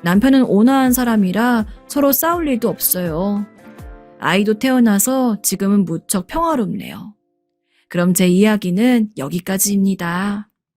남편은 온화한 사람이라 서로 싸울 일도 없어요. 아이도 태어나서 지금은 무척 평화롭네요. 그럼 제 이야기는 여기까지입니다.